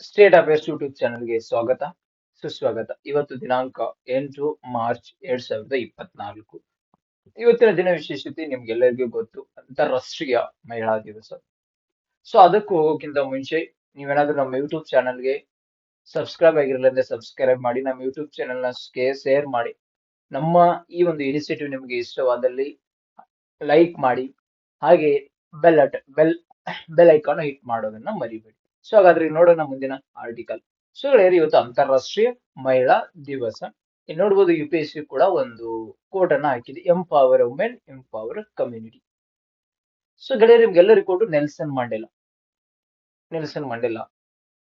State affairs YouTube ಚಾನಲ್ಗೆ ಸ್ವಾಗತ ಸುಸ್ವಾಗತ. ಇವತ್ತು ದಿನಾಂಕ 8 ಮಾರ್ಚ್ 2024. ಇವತ್ತಿನ ದಿನ ವಿಶೇಷತೆ ನಿಮ್ಗೆಲ್ಲರಿಗೂ ಗೊತ್ತು, ಅಂತಾರಾಷ್ಟ್ರೀಯ ಮಹಿಳಾ ದಿವಸ. ಸೊ ಅದಕ್ಕೂ ಹೋಗೋಕ್ಕಿಂತ ಮುಂಚೆ ನೀವೇನಾದ್ರೂ ನಮ್ಮ ಯೂಟ್ಯೂಬ್ ಚಾನಲ್ಗೆ ಸಬ್ಸ್ಕ್ರೈಬ್ ಆಗಿರಲಿಲ್ಲ ಅಂದ್ರೆ ಸಬ್ಸ್ಕ್ರೈಬ್ ಮಾಡಿ, ನಮ್ಮ ಯೂಟ್ಯೂಬ್ ಚಾನಲ್ನ ಶೇರ್ ಮಾಡಿ. ನಮ್ಮ ಈ ಒಂದು ಇನಿಷಿಯೇಟಿವ್ ನಿಮಗೆ ಇಷ್ಟವಾದಲ್ಲಿ ಲೈಕ್ ಮಾಡಿ, ಹಾಗೆ ಬೆಲ್ ಬೆಲ್ ಐಕಾನ್ ಹಿಟ್ ಮಾಡೋದನ್ನ ಮರಿಬೇಡಿ. ಸೊ ಹಾಗಾದ್ರೆ ನೋಡೋಣ ಮುಂದಿನ ಆರ್ಟಿಕಲ್. ಸೊ ಗೆಳೆಯರು, ಇವತ್ತು ಅಂತಾರಾಷ್ಟ್ರೀಯ ಮಹಿಳಾ ದಿವಸ. ಇಲ್ಲಿ ನೋಡ್ಬೋದು, UPSC ಕೂಡ ಒಂದು ಕೋಡ್ ಅನ್ನ ಹಾಕಿದೆ, empower women empower community. So ಗೆಳೆಯರು, ನಿಮ್ಗೆಲ್ಲರಿಗೂ ಕೊಟ್ಟು ನೆಲ್ಸನ್ ಮಂಡೇಲಾ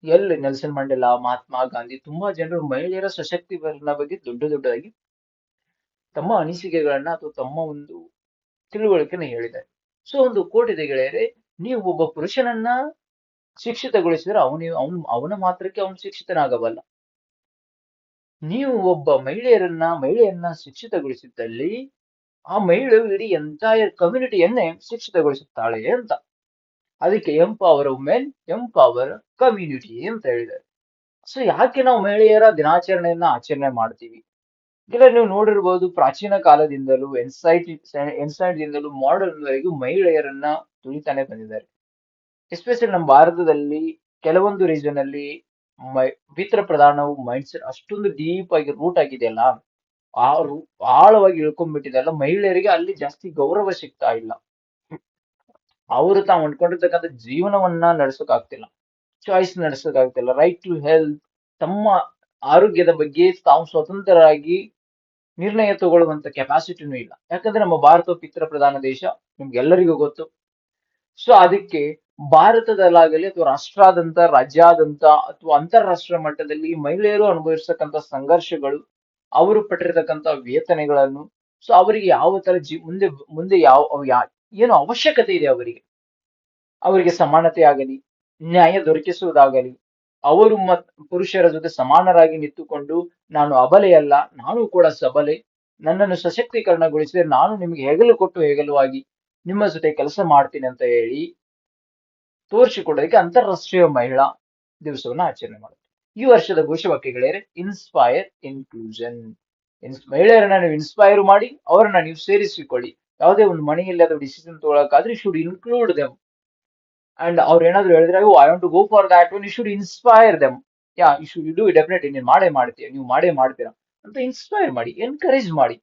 ಎಲ್ಲಿ ನೆಲ್ಸನ್ ಮಂಡೇಲಾ, ಮಹಾತ್ಮ ಗಾಂಧಿ, ತುಂಬಾ ಜನರು ಮಹಿಳೆಯರ ಸಶಕ್ತೀಕರಣ ಬಗ್ಗೆ ದೊಡ್ಡದಾಗಿ ತಮ್ಮ ಅನಿಸಿಕೆಗಳನ್ನ ಅಥವಾ ತಮ್ಮ ಒಂದು ತಿಳುವಳಿಕೆನ ಹೇಳಿದ್ದಾರೆ. ಸೊ ಒಂದು ಕೋಟ್ ಇದೆ ಗೆಳೆಯರೆ, ನೀವು ಒಬ್ಬ ಪುರುಷನನ್ನ ಶಿಕ್ಷಿತಗೊಳಿಸಿದ್ರೆ ಅವನ ಮಾತ್ರಕ್ಕೆ ಅವನು ಶಿಕ್ಷಿತನಾಗಬಲ್ಲ. ನೀವು ಒಬ್ಬ ಮಹಿಳೆಯನ್ನ ಶಿಕ್ಷಿತಗೊಳಿಸಿದ್ದಲ್ಲಿ ಆ ಮಹಿಳೆಯು ಇಡೀ ಎಂಟೈರ್ ಕಮ್ಯುನಿಟಿಯನ್ನೇ ಶಿಕ್ಷಿತಗೊಳಿಸುತ್ತಾಳೆ ಅಂತ. ಅದಕ್ಕೆ ಎಂಪವರ್ ವುಮೆನ್ ಎಂಪವರ್ ಕಮ್ಯುನಿಟಿ ಅಂತ ಹೇಳಿದ್ದಾರೆ. ಸೊ ಯಾಕೆ ನಾವು ಮಹಿಳೆಯರ ದಿನಾಚರಣೆಯನ್ನ ಆಚರಣೆ ಮಾಡ್ತೀವಿ? ಇಲ್ಲ, ನೀವು ನೋಡಿರ್ಬೋದು, ಪ್ರಾಚೀನ ಕಾಲದಿಂದಲೂ ಎನ್ಸೈಟ್ ದಿಂದಲೂ ಮಾಡರ್ನ್ ವರೆಗೂ ಮಹಿಳೆಯರನ್ನ ತುಳಿತಾನೆ ಬಂದಿದ್ದಾರೆ. ಎಸ್ಪೆಷಲಿ ನಮ್ಮ ಭಾರತದಲ್ಲಿ ಕೆಲವೊಂದು ರೀಜನ್ ಅಲ್ಲಿ ಪಿತೃ ಪ್ರಧಾನವು ಮೈಂಡ್ಸೆಟ್ ಅಷ್ಟೊಂದು ಡೀಪ್ ಆಗಿ ರೂಟ್ ಆಗಿದೆಯಲ್ಲ, ಆ ಆಳವಾಗಿ ಇಳ್ಕೊಂಡ್ಬಿಟ್ಟಿದೆಲ್ಲ, ಮಹಿಳೆಯರಿಗೆ ಅಲ್ಲಿ ಜಾಸ್ತಿ ಗೌರವ ಸಿಗ್ತಾ ಇಲ್ಲ. ಅವರು ತಾವು ಅಂದ್ಕೊಂಡಿರ್ತಕ್ಕಂಥ ಜೀವನವನ್ನ ಆಗ್ತಿಲ್ಲ, ಚಾಯ್ಸ್ ಆಗ್ತಿಲ್ಲ, ರೈಟ್ ಟು ಹೆಲ್ತ್, ತಮ್ಮ ಆರೋಗ್ಯದ ಬಗ್ಗೆ ತಾವು ಸ್ವತಂತ್ರರಾಗಿ ನಿರ್ಣಯ ತಗೊಳ್ಳುವಂತ ಕೆಪಾಸಿಟಿನೂ ಇಲ್ಲ. ಯಾಕಂದ್ರೆ ನಮ್ಮ ಭಾರತ ಪಿತೃ ಪ್ರಧಾನ ದೇಶ, ನಿಮ್ಗೆಲ್ಲರಿಗೂ ಗೊತ್ತು. ಸೊ ಅದಕ್ಕೆ ಭಾರತದಲ್ಲಾಗಲಿ ಅಥವಾ ರಾಷ್ಟ್ರಾದ್ಯಂತ, ರಾಜ್ಯಾದ್ಯಂತ ಅಥವಾ ಅಂತಾರಾಷ್ಟ್ರೀಯ ಮಟ್ಟದಲ್ಲಿ ಮಹಿಳೆಯರು ಅನುಭವಿಸ್ತಕ್ಕಂಥ ಸಂಘರ್ಷಗಳು, ಅವರು ಪಟ್ಟಿರ್ತಕ್ಕಂಥ ವೇತನೆಗಳನ್ನು, ಸೊ ಅವರಿಗೆ ಯಾವ ತರ ಮುಂದೆ ಮುಂದೆ ಏನು ಅವಶ್ಯಕತೆ ಇದೆ ಅವರಿಗೆ ಸಮಾನತೆ ಆಗಲಿ, ನ್ಯಾಯ ದೊರಕಿಸುವುದಾಗಲಿ, ಅವರು ಪುರುಷರ ಜೊತೆ ಸಮಾನರಾಗಿ ನಿಂತುಕೊಂಡು, ನಾನು ಅಬಲೆಯಲ್ಲ, ನಾನು ಕೂಡ ಸಬಲೆ, ನನ್ನನ್ನು ಸಶಕ್ತೀಕರಣಗೊಳಿಸಿದ್ರೆ ನಾನು ನಿಮ್ಗೆ ಹೆಗಲು ಕೊಟ್ಟು ಹೆಗಲುವಾಗಿ ನಿಮ್ಮ ಜೊತೆ ಕೆಲಸ ಮಾಡ್ತೀನಿ ಅಂತ ಹೇಳಿ ತೋರಿಸಿಕೊಡೋದಕ್ಕೆ ಅಂತಾರಾಷ್ಟ್ರೀಯ ಮಹಿಳಾ ದಿವಸವನ್ನ ಆಚರಣೆ ಮಾಡುತ್ತೆ. ಈ ವರ್ಷದ ಘೋಷವಾಕ್ಯ ಗೆಳೆಯರೆ, ಇನ್ಸ್ಪೈರ್ ಇನ್ಕ್ಲೂಷನ್. ಮಹಿಳೆಯರನ್ನ ನೀವು ಇನ್ಸ್ಪೈರ್ ಮಾಡಿ, ಅವರನ್ನ ನೀವು ಸೇರಿಸಿಕೊಳ್ಳಿ. ಯಾವುದೇ ಒಂದು ಮನೆಯಲ್ಲಿ ಅದು ಡಿಸಿಷನ್ ತಗೊಳಕಾದ್ರೆ you should include them. And ಅವ್ರು ಏನಾದ್ರು ಹೇಳಿದ್ರೆ, I want to go for that one, you should inspire them. You should do definitely, ನೀನು ಮಾಡೇ ಮಾಡ್ತೀರಾ ಅಂತ ಇನ್ಸ್ಪೈರ್ ಮಾಡಿ, ಎನ್ಕರೇಜ್ ಮಾಡಿ.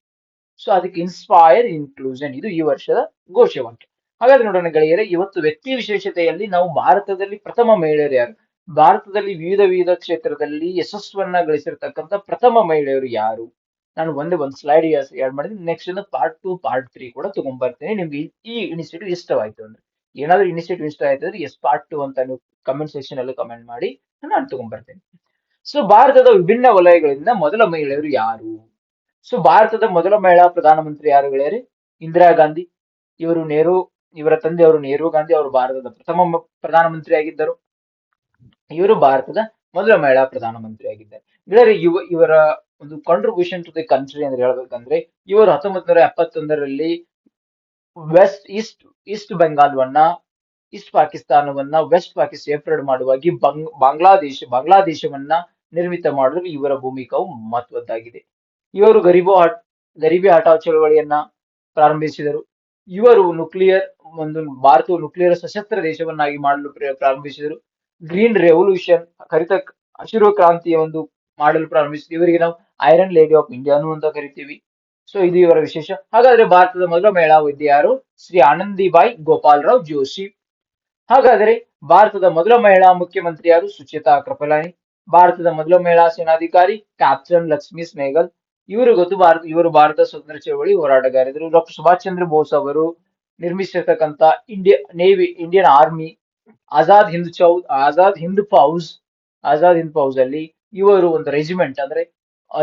ಸೊ ಅದಕ್ಕೆ ಇನ್ಸ್ಪೈರ್ ಇನ್ಕ್ಲೂಷನ್, ಇದು ಈ ವರ್ಷದ ಘೋಷವಾಕ್ಯ. ಹಾಗಾದ್ರೆ ನೋಡೋಣ ಗೆಳೆಯರೆ, ಇವತ್ತು ವ್ಯಕ್ತಿ ವಿಶೇಷತೆಯಲ್ಲಿ ನಾವು ಭಾರತದಲ್ಲಿ ಪ್ರಥಮ ಮಹಿಳೆಯರು ಯಾರು, ಭಾರತದಲ್ಲಿ ವಿವಿಧ ಕ್ಷೇತ್ರದಲ್ಲಿ ಯಶಸ್ವನ್ನ ಗಳಿಸಿರ್ತಕ್ಕಂಥ ಪ್ರಥಮ ಮಹಿಳೆಯರು ಯಾರು? ನಾನು ಒಂದು ಸ್ಲೈಡ್ ಆಡ್ ಮಾಡಿದ್ದೀನಿ. ನೆಕ್ಸ್ಟ್ ಪಾರ್ಟ್ 2 ಪಾರ್ಟ್ 3 ಕೂಡ ತಗೊಂಡ್ಬರ್ತೇನೆ. ನಿಮ್ಗೆ ಈ ಇನಿಷಿಯೇಟಿವ್ ಇಷ್ಟವಾಯ್ತು ಅಂದ್ರೆ, ಏನಾದ್ರೂ ಇನಿಷಿಯೇಟಿವ್ ಇಷ್ಟ ಆಯ್ತು ಅಂದ್ರೆ ಎಸ್ ಪಾರ್ಟ್ 2 ಅಂತ ನೀವು ಕಮೆಂಟ್ ಸೆಕ್ಷನ್ ಅಲ್ಲಿ ಕಮೆಂಟ್ ಮಾಡಿ, ನಾನು ತಗೊಂಡ್ಬರ್ತೇನೆ. ಸೊ ಭಾರತದ ವಿಭಿನ್ನ ವಲಯಗಳಿಂದ ಮೊದಲ ಮಹಿಳೆಯರು ಯಾರು? ಸೊ ಭಾರತದ ಮೊದಲ ಮಹಿಳಾ ಪ್ರಧಾನಮಂತ್ರಿ ಯಾರು ಗೆಳೆಯರೆ? ಇಂದಿರಾ ಗಾಂಧಿ. ಇವರ ತಂದೆಯವರು ನೆಹರು ಗಾಂಧಿ, ಅವರು ಭಾರತದ ಪ್ರಥಮ ಪ್ರಧಾನಮಂತ್ರಿ ಆಗಿದ್ದರು. ಇವರು ಭಾರತದ ಮೊದಲ ಮಹಿಳಾ ಪ್ರಧಾನಮಂತ್ರಿ ಆಗಿದ್ದಾರೆ. ಗೆಳೆಯರೆ, ಇವರ ಒಂದು ಕಾಂಟ್ರಿಬ್ಯೂಷನ್ ಟು ದಿ ಕಂಟ್ರಿ ಅಂದ್ರೆ ಹೇಳ್ಬೇಕಂದ್ರೆ, ಇವರು 1971ರಲ್ಲಿ ಈಸ್ಟ್ ಬೆಂಗಾಲ್ವನ್ನ, ಈಸ್ಟ್ ಪಾಕಿಸ್ತಾನವನ್ನ ವೆಸ್ಟ್ ಪಾಕಿಸ್ತಾನ ಸೇರ್ಪಡೆ ಮಾಡುವಾಗಿ ಬಾಂಗ್ಲಾದೇಶವನ್ನ ನಿರ್ಮಿತ ಮಾಡಲು ಇವರ ಭೂಮಿಕಾವು ಮಹತ್ವದ್ದಾಗಿದೆ. ಇವರು ಗರೀಬಿ ಹಠಾವ್ ಚಳವಳಿಯನ್ನ ಪ್ರಾರಂಭಿಸಿದರು. ಇವರು ಭಾರತವು ನ್ಯೂಕ್ಲಿಯರ್ ಸಶಸ್ತ್ರ ದೇಶವನ್ನಾಗಿ ಮಾಡಲು ಪ್ರಾರಂಭಿಸಿದರು. ಗ್ರೀನ್ ರೆವಲ್ಯೂಷನ್, ಹಸಿರು ಕ್ರಾಂತಿಯ ಒಂದು ಮಾಡಲು ಪ್ರಾರಂಭಿಸಿದ್ರು. ಇವರಿಗೆ ನಾವು ಐರನ್ ಲೇಡಿ ಆಫ್ ಇಂಡಿಯಾನು ಅಂತ ಕರಿತೀವಿ. ಸೊ ಇದು ಇವರ ವಿಶೇಷ. ಹಾಗಾದ್ರೆ ಭಾರತದ ಮೊದಲ ಮಹಿಳಾ ವೈದ್ಯ ಯಾರು? ಶ್ರೀ ಆನಂದಿಬಾಯಿ ಗೋಪಾಲರಾವ್ ಜೋಶಿ. ಹಾಗಾದ್ರೆ ಭಾರತದ ಮೊದಲ ಮಹಿಳಾ ಮುಖ್ಯಮಂತ್ರಿ ಯಾರು? ಸುಚೇತಾ ಕೃಪಲಾನಿ. ಭಾರತದ ಮೊದಲ ಮಹಿಳಾ ಸೇನಾಧಿಕಾರಿ ಕ್ಯಾಪ್ಟನ್ ಲಕ್ಷ್ಮೀ ಸ್ನೇಗಲ್. ಇವರು ಭಾರತ ಸ್ವತಂತ್ರ ಚಳವಳಿ ಹೋರಾಟಗಾರರು. ಡಾಕ್ಟರ್ ಸುಭಾಷ್ ಚಂದ್ರ ಬೋಸ್ ಅವರು ನಿರ್ಮಿಸಿರ್ತಕ್ಕಂಥ ಇಂಡಿಯನ್ ಆರ್ಮಿ ಆಜಾದ್ ಹಿಂದ್ ಫೌಜ್ ಅಲ್ಲಿ ಇವರು ಒಂದು ರೆಜಿಮೆಂಟ್, ಅಂದ್ರೆ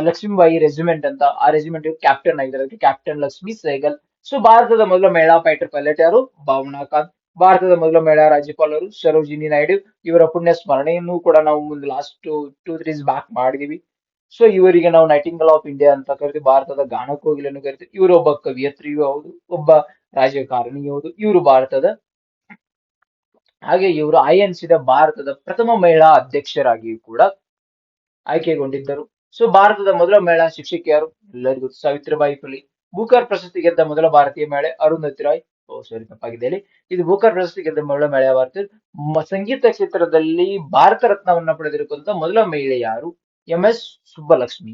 ಲಕ್ಷ್ಮೀಬಾಯಿ ರೆಜಿಮೆಂಟ್ ಅಂತ, ಆ ರೆಜಿಮೆಂಟ್ ಕ್ಯಾಪ್ಟನ್ ಆಗಿದ್ದಾರೆ, ಕ್ಯಾಪ್ಟನ್ ಲಕ್ಷ್ಮೀ ಸೆಹಗಲ್. ಸೊ ಭಾರತದ ಮೊದಲ ಮಹಿಳಾ ಫೈಟರ್ ಪೈಲಟ್ ಯಾರು? ಭಾವನಾ ಕಾಂತ್. ಭಾರತದ ಮೊದಲ ಮಹಿಳಾ ರಾಜ್ಯಪಾಲರು ಸರೋಜಿನಿ ನಾಯ್ಡು. ಇವರ ಪುಣ್ಯ ಸ್ಮರಣೆಯನ್ನು ಕೂಡ ನಾವು ಮುಂದೆ ಲಾಸ್ಟ್ 2-3 ಬ್ಯಾಕ್ ಮಾಡಿದೀವಿ. ಸೊ ಇವರಿಗೆ ನಾವು ನೈಟಿಂಗಲ್ ಆಫ್ ಇಂಡಿಯಾ ಅಂತ ಕರಿತೀವಿ, ಭಾರತದ ಗಾನಕೋಗಿಲೆಯನ್ನು ಕರಿತೀವಿ. ಇವರು ಒಬ್ಬ ಕವಿಯತ್ರಿಯೂ ಹೌದು, ಒಬ್ಬ ರಾಜಕಾರಣಿಯೂ ಹೌದು. ಇವರು ಭಾರತದ ಹಾಗೆ ಇವರು ಐಎನ್ಸಿದ ಭಾರತದ ಪ್ರಥಮ ಮಹಿಳಾ ಅಧ್ಯಕ್ಷರಾಗಿಯೂ ಕೂಡ ಆಯ್ಕೆಗೊಂಡಿದ್ದರು. ಸೊ ಭಾರತದ ಮೊದಲ ಮಹಿಳಾ ಶಿಕ್ಷಕಿ ಯಾರು? ಎಲ್ಲರಿಗೂ ಗೊತ್ತು, ಸಾವಿತ್ರಿಬಾಯಿ ಫುಲೆ. ಬೂಕರ್ ಪ್ರಶಸ್ತಿ ಗೆದ್ದ ಮೊದಲ ಭಾರತೀಯ ಮಹಿಳೆ ಅರುಂಧತಿ ರಾಯ್. ಓ ಸಾರಿ, ತಪ್ಪಾಗಿದೆ ಹೇಳಿ. ಇದು ಬೂಕರ್ ಪ್ರಶಸ್ತಿ ಗೆದ್ದ ಮೊದಲ ಮಹಿಳೆ ಭಾರತೀಯ. ಸಂಗೀತ ಕ್ಷೇತ್ರದಲ್ಲಿ ಭಾರತ ರತ್ನವನ್ನ ಪಡೆದಿರುವಂತ ಮೊದಲ ಮಹಿಳೆ ಯಾರು? ಎಂ.ಎಸ್. ಸುಬ್ಬಲಕ್ಷ್ಮಿ.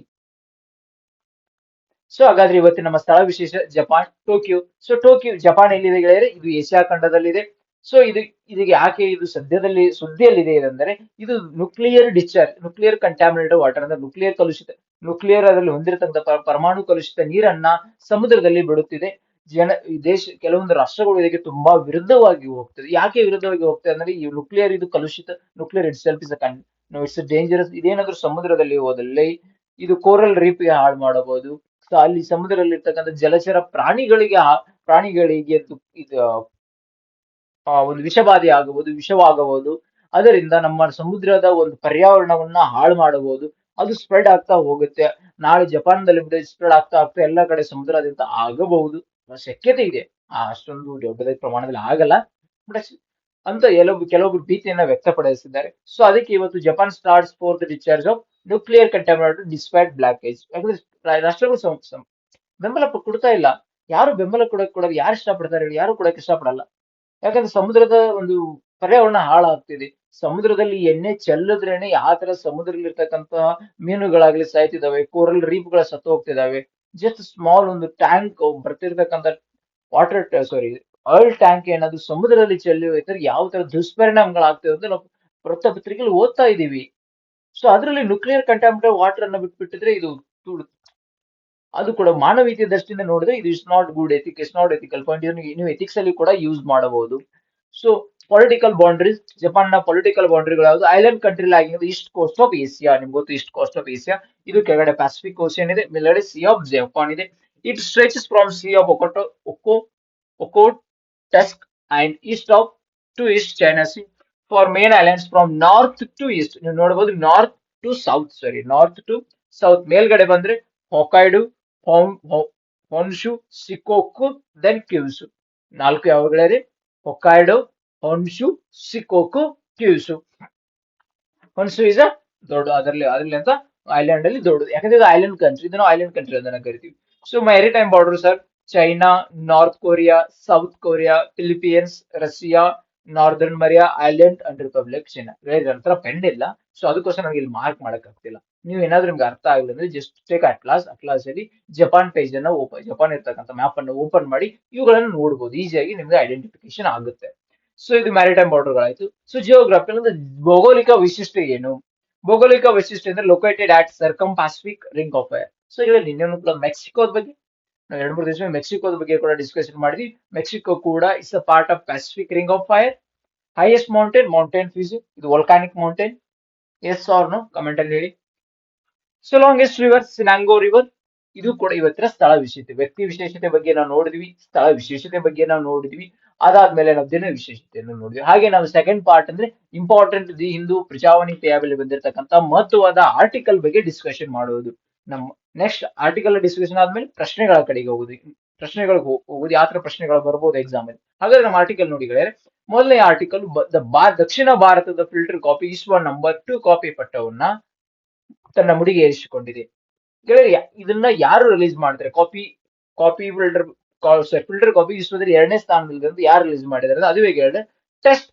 ಸೊ ಹಾಗಾದ್ರೆ ಇವತ್ತಿನ ನಮ್ಮ ಸ್ಥಳ ವಿಶೇಷ Japan, Tokyo. So Tokyo Japan ಎಲ್ಲಿದೆ ಗೆಳೆಯರೆ? ಇದು ಏಷ್ಯಾ ಖಂಡದಲ್ಲಿದೆ. ಸೊ ಇದಕ್ಕೆ ಯಾಕೆ ಇದು ಸದ್ಯದಲ್ಲಿ ಸುದ್ದಿಯಲ್ಲಿದೆ ಅಂದರೆ, ಇದು nuclear discharge, nuclear contaminated water ಅಂದ್ರೆ ನ್ಯೂಕ್ಲಿಯರ್ ಕಲುಷಿತ, ನ್ಯೂಕ್ಲಿಯರ್ ಅದರಲ್ಲಿ ಹೊಂದಿರತಕ್ಕಂಥ ಪರಮಾಣು ಕಲುಷಿತ ನೀರನ್ನ ಸಮುದ್ರದಲ್ಲಿ ಬಿಡುತ್ತಿದೆ. ಈ ದೇಶ ಕೆಲವೊಂದು ರಾಷ್ಟ್ರಗಳು ಇದಕ್ಕೆ ತುಂಬಾ ವಿರುದ್ಧವಾಗಿ ಹೋಗ್ತದೆ. ಯಾಕೆ ವಿರುದ್ಧವಾಗಿ ಹೋಗ್ತದೆ ಅಂದ್ರೆ, ಈ ನ್ಯೂಕ್ಲಿಯರ್ ಇದು ಕಲುಷಿತ, nuclear itself is it's dangerous. ಇದೇನಾದ್ರೂ ಸಮುದ್ರದಲ್ಲಿ ಹೋದಲ್ಲಿ ಇದು ಕೋರಲ್ ರೀಫ್ ಗೆ ಹಾಳು ಮಾಡಬಹುದು. ಸೊ ಅಲ್ಲಿ ಸಮುದ್ರದಲ್ಲಿ ಇರ್ತಕ್ಕಂಥ ಜಲಚರ ಪ್ರಾಣಿಗಳಿಗೆ ಇದು ಒಂದು ವಿಷಬಾಧೆ ಆಗಬಹುದು, ವಿಷವಾಗಬಹುದು. ಅದರಿಂದ ನಮ್ಮ ಸಮುದ್ರದ ಒಂದು ಪರ್ಯಾವರಣವನ್ನ ಹಾಳು ಮಾಡಬಹುದು. ಅದು ಸ್ಪ್ರೆಡ್ ಆಗ್ತಾ ಹೋಗುತ್ತೆ. ನಾಳೆ ಜಪಾನ್ದಲ್ಲಿ ಸ್ಪ್ರೆಡ್ ಆಗ್ತಾ ಆಗ್ತಾ ಎಲ್ಲ ಕಡೆ ಸಮುದ್ರದಿಂದ ಆಗಬಹುದು, ಶಕ್ಯತೆ ಇದೆ. ಅಷ್ಟೊಂದು ದೊಡ್ಡ ಪ್ರಮಾಣದಲ್ಲಿ ಆಗಲ್ಲ, ಬಟ್ ಅಂತ ಕೆಲವೊಬ್ರು ಭೀತಿಯನ್ನ ವ್ಯಕ್ತಪಡಿಸಿದ್ದಾರೆ. ಸೊ ಅದಕ್ಕೆ ಇವತ್ತು Japan starts four the discharge of nuclear contaminated despite blockage. ಯಾಕಂದ್ರೆ ರಾಷ್ಟ್ರಗಳು ಬೆಂಬಲ ಕೊಡ್ತಾ ಇಲ್ಲ. ಯಾರು ಬೆಂಬಲ ಕೊಡೋದು ಯಾರು ಇಷ್ಟಪಡ್ತಾರೆ ಹೇಳಿ? ಯಾರು ಕೊಡಕ್ಕೆ ಇಷ್ಟಪಡಲ್ಲ. ಯಾಕಂದ್ರೆ ಸಮುದ್ರದ ಒಂದು ಪರ್ಯಾವರಣ ಹಾಳಾಗ್ತಿದೆ. ಸಮುದ್ರದಲ್ಲಿ ಎಣ್ಣೆ ಚೆಲ್ಲದ್ರೇನೆ ಯಾವ ತರ ಸಮುದ್ರದಲ್ಲಿ ಇರ್ತಕ್ಕಂತಹ ಮೀನುಗಳಾಗ್ಲಿ ಸಾಯ್ತಿದಾವೆ, ಕೋರಲ್ ರೀಫ್ ಗಳ ಸತ್ತು ಹೋಗ್ತಿದಾವೆ. ಜಸ್ಟ್ ಸ್ಮಾಲ್ ಒಂದು ಟ್ಯಾಂಕ್ ಬರ್ತಿರ್ತಕ್ಕಂಥ ವಾಟರ್ ಸಾರಿ ಆಯಿಲ್ ಟ್ಯಾಂಕ್ ಏನಾದ್ರು ಸಮುದ್ರದಲ್ಲಿ ಚೆಲ್ಲಿ ಹೋಯ್ತಾರೆ ಯಾವ ತರ ದುಷ್ಪರಿಣಾಮಗಳಾಗ್ತದೆ ಅಂತ ನಾವು ವೃತ್ತಪತ್ರಿಕೆಯಲ್ಲಿ ಓದ್ತಾ ಇದೀವಿ. ಸೊ ಅದರಲ್ಲಿ ನ್ಯೂಕ್ಲಿಯರ್ ಕಂಟಾಮಿನೇಟೆಡ್ ವಾಟರ್ ಅನ್ನ ಬಿಟ್ಬಿಟ್ಟಿದ್ರೆ ಇದು ಅದು ಕೂಡ ಮಾನವೀಯತೆಯ ದೃಷ್ಟಿಯಿಂದ ನೋಡಿದ್ರೆ ಇದು is not good ethic, is not ethical point. ನೀವು ಎಥಿಕ್ಸ್ ಅಲ್ಲಿ ಕೂಡ ಯೂಸ್ ಮಾಡಬಹುದು. ಸೊ ಪೊಲಿಟಿಕಲ್ ಬೌಂಡ್ರೀಸ್, ಜಪಾನ್ ನ ಪೊಲಿಟಿಕಲ್ ಬೌಂಡ್ರಿಗಳು ಯಾವುದು? ಐಲ್ಯಾಂಡ್ ಕಂಟ್ರಿ ಆಗಿರೋದು ಈಸ್ಟ್ ಕೋಸ್ಟ್ ಆಫ್ ಏಷ್ಯಾ. ನಿಮ್ಗೆ ಗೊತ್ತು ಈಸ್ಟ್ ಕೋಸ್ಟ್ ಆಫ್ ಏಷ್ಯಾ. ಇದು ಕೆಳಗಡೆ ಪೆಸಿಫಿಕ್ ಓಷನ್ ಇದೆ, ಮೇಲ್ಗಡೆ ಸಿ ಆಫ್ ಜಪಾನ್ ಇದೆ. It stretches from sea of Okhotsk and east of to East China sea for main islands from north to east. ನೀವು ನೋಡಬಹುದು north to south, sorry north to south. ಮೇಲ್ಗಡೆ ಬಂದ್ರೆ Hokkaido, Honshu, Shikoku, then Kyushu. 4 ಯಾವಾಗಲೇ? Hokkaido, Honshu, Shikoku, Kyushu. Honshu is ದೊಡ್ಡ, ಅದರಲ್ಲಿ ಅಂತ island ಅಲ್ಲಿ ದೊಡ್ಡದು. ಯಾಕಂದ್ರೆ ಇದು ಐಲ್ಯಾಂಡ್ ಕಂಟ್ರಿ, ಇದನ್ನು ಐಲ್ಯಾಂಡ್ ಕಂಟ್ರಿ ಅಂತ ಕರಿತೀವಿ. So maritime border sir, China, north Korea, south Korea, Philippines, Russia, northern Maria island and republic China. ನಂತರ ಪೆನ್ ಇಲ್ಲ, ಸೊ ಅದಕ್ಕೋಸ್ಕರ ನನಗೆ ಇಲ್ಲಿ ಮಾರ್ಕ್ ಮಾಡಕ್ ಆಗ್ತಿಲ್ಲ. ನೀವು ಏನಾದ್ರೂ ನಿಮ್ಗೆ ಅರ್ಥ ಆಗಿಲ್ಲ ಅಂದ್ರೆ ಜಸ್ಟ್ ಟೇಕ್ ಅಟ್ಲಾಸ್ ಅಲ್ಲಿ ಜಪಾನ್ ಪೇಜ್ ಅನ್ನ ಜಪಾನ್ ಇರ್ತಕ್ಕಂಥ ಮ್ಯಾಪ್ ಅನ್ನು ಓಪನ್ ಮಾಡಿ ಇವುಗಳನ್ನು ನೋಡಬಹುದು. ಈಸಿಯಾಗಿ ನಿಮ್ಗೆ ಐಡೆಂಟಿಫಿಕೇಶನ್ ಆಗುತ್ತೆ. ಸೊ ಇದು ಮ್ಯಾರಿಟೈಮ್ ಬಾರ್ಡರ್ಗಳಾಯ್ತು. ಸೊ ಜಿಯೋಗ್ರಫಿ ಅಂದ್ರೆ ಭೌಗೋಳಿಕ ವೈಶಿಷ್ಟ್ಯ ಏನು? ಭೌಗೋಳಿಕ ವೈಶಿಷ್ಟ್ಯ ಅಂದ್ರೆ located at circum Pacific ring of fire. So ಇದರಲ್ಲಿ ನಿನ್ನೆ ಕೂಡ ಮೆಕ್ಸಿಕೋದ ಬಗ್ಗೆ ನಾವು 2-3 ದಿವಸ ಮೆಕ್ಸಿಕೋದ ಬಗ್ಗೆ ಕೂಡ ಡಿಸ್ಕಷನ್ ಮಾಡಿದ್ವಿ. ಮೆಕ್ಸಿಕೋ ಕೂಡ is a part of Pacific ring of fire. Highest mountain Fuji, ಇದು volcanic mountain. Yes or no comment ಅಲ್ಲಿ ಹೇಳಿ. So longest river Shinano river. ಇದು ಕೂಡ ಇವತ್ತಿನ ಸ್ಥಳ ವಿಶೇಷತೆ. ವ್ಯಕ್ತಿ ವಿಶೇಷತೆ ಬಗ್ಗೆ ನಾವು ನೋಡಿದ್ವಿ, ಸ್ಥಳ ವಿಶೇಷತೆ ಬಗ್ಗೆ ನಾವು ನೋಡಿದ್ವಿ, ಅದಾದ್ಮೇಲೆ ನಾವು ದಿನ ವಿಶೇಷತೆಯನ್ನು ನೋಡಿದ್ವಿ. ಹಾಗೆ ನಾವು ಸೆಕೆಂಡ್ ಪಾರ್ಟ್ ಅಂದ್ರೆ ಇಂಪಾರ್ಟೆಂಟ್ ದಿ ಹಿಂದೂ ಪ್ರಜಾವಾಣಿ ಪೇಯಾಬಲ್ಲಿ ಬಂದಿರತಕ್ಕಂತ ಮಹತ್ವವಾದ ಆರ್ಟಿಕಲ್ ಬಗ್ಗೆ ಡಿಸ್ಕಷನ್ ಮಾಡುವುದು. ನಮ್ಮ ನೆಕ್ಸ್ಟ್ ಆರ್ಟಿಕಲ್ ಡಿಸ್ಕಷನ್ ಆದ್ಮೇಲೆ ಪ್ರಶ್ನೆಗಳ ಕಡೆಗೆ ಹೋಗುದು. ಪ್ರಶ್ನೆಗಳಿಗೆ ಹೋಗುದು, ಯಾವ ತರ ಪ್ರಶ್ನೆಗಳು ಬರ್ಬೋದು ಎಕ್ಸಾಮ್ ಅಲ್ಲಿ. ಹಾಗಾದ್ರೆ ನಮ್ಮ ಆರ್ಟಿಕಲ್ ನೋಡಿ ಗೆಳೆಯರೆ. ಮೊದಲನೇ ಆರ್ಟಿಕಲ್, ದಕ್ಷಿಣ ಭಾರತದ ಫಿಲ್ಟರ್ ಕಾಫಿ ವಿಶ್ವ ನಂಬರ್ 2 ಕಾಫಿ ಪಟ್ಟವನ್ನ ತನ್ನ ಮುಡಿಗೆ ಏರಿಸಿಕೊಂಡಿದೆ. ಗೆಳೆಯ ಇದನ್ನ ಯಾರು ರಿಲೀಸ್ ಮಾಡ್ತಾರೆ? ಕಾಫಿ ಫಿಲ್ಟರ್ ಕಾಫಿ ವಿಶ್ವದಲ್ಲಿ 2ನೇ ಸ್ಥಾನದಲ್ಲಿ ಯಾರು ರಿಲೀಸ್ ಮಾಡಿದಾರೆ? ಅದುವೇ ಗೆಳೆಯ ಟೆಸ್ಟ್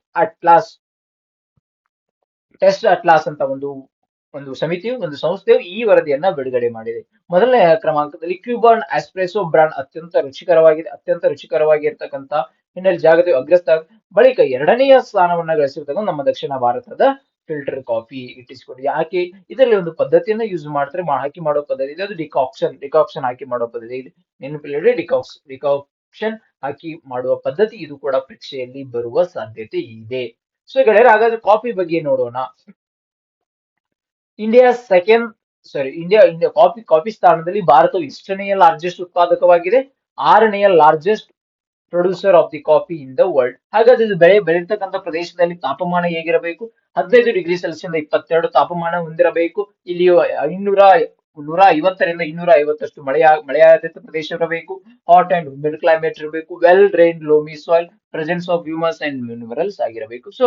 ಅಟ್ಲಾಸ್ ಅಂತ ಒಂದು ಸಮಿತಿಯು, ಒಂದು ಸಂಸ್ಥೆಯು ಈ ವರದಿಯನ್ನ ಬಿಡುಗಡೆ ಮಾಡಿದೆ. ಮೊದಲನೇ ಕ್ರಮಾಂಕದಲ್ಲಿ ಕ್ಯೂಬಾನ್ ಎಸ್ಪ್ರೆಸೋ ಬ್ರಾಂಡ್ ಅತ್ಯಂತ ರುಚಿಕರವಾಗಿರ್ತಕ್ಕಂಥ ಹಿನ್ನೆಲೆ ಜಾಗತಿಕ ಅಗ್ರಸ್ಥಾನ. ಬಳಿಕ 2ನೇ ಸ್ಥಾನವನ್ನ ಗಳಿಸಿರ್ತಕ್ಕಂಥ ನಮ್ಮ ದಕ್ಷಿಣ ಭಾರತದ ಫಿಲ್ಟರ್ ಕಾಫಿ ಇಟ್ಟಿಸಿಕೊಂಡಿದೆ. ಯಾಕೆ? ಇದರಲ್ಲಿ ಒಂದು ಪದ್ಧತಿಯನ್ನ ಯೂಸ್ ಮಾಡ್ತಾರೆ, ಹಾಕಿ ಮಾಡೋ ಪದ್ಧತಿ ಇದೆ. ಅದು ಡಿಕಾಕ್ಷನ್ ಹಾಕಿ ಮಾಡೋ ಪದ್ಧತಿ ಇದೆ. ನೆನಪಿಲ್ಲಿ ಡಿಕಾಕ್ಷನ್ ಹಾಕಿ ಮಾಡುವ ಪದ್ಧತಿ. ಇದು ಕೂಡ ಪರೀಕ್ಷೆಯಲ್ಲಿ ಬರುವ ಸಾಧ್ಯತೆ ಇದೆ. ಸೊ ಗೆಳೆಯರೆ, ಹಾಗಾದ್ರೆ ಕಾಫಿ ಬಗ್ಗೆ ನೋಡೋಣ. ಇಂಡಿಯಾ ಕಾಫಿ ಸ್ಥಾನದಲ್ಲಿ ಭಾರತವು ಎಷ್ಟನೆಯ ಲಾರ್ಜೆಸ್ಟ್ ಉತ್ಪಾದಕವಾಗಿದೆ? 6ನೇ largest producer of the coffee in the world. ಹಾಗಾದ್ರೆ ಇದು ಬೆಳೀತಕ್ಕಂಥ ಪ್ರದೇಶದಲ್ಲಿ ತಾಪಮಾನ ಹೇಗಿರಬೇಕು? 15 ಡಿಗ್ರಿ ಸೆಲ್ಸಿಯಸ್ 22 ತಾಪಮಾನ ಹೊಂದಿರಬೇಕು. ಇಲ್ಲಿ 150ರಿಂದ 250 ಮಳೆಯಾಧಾರಿತ ಪ್ರದೇಶ ಇರಬೇಕು. ಹಾಟ್ ಅಂಡ್ ಹ್ಯೂಮಿಡ್ ಕ್ಲೈಮೇಟ್ ಇರಬೇಕು. Well drained loamy soil, presence of humus and minerals ಆಗಿರಬೇಕು. ಸೊ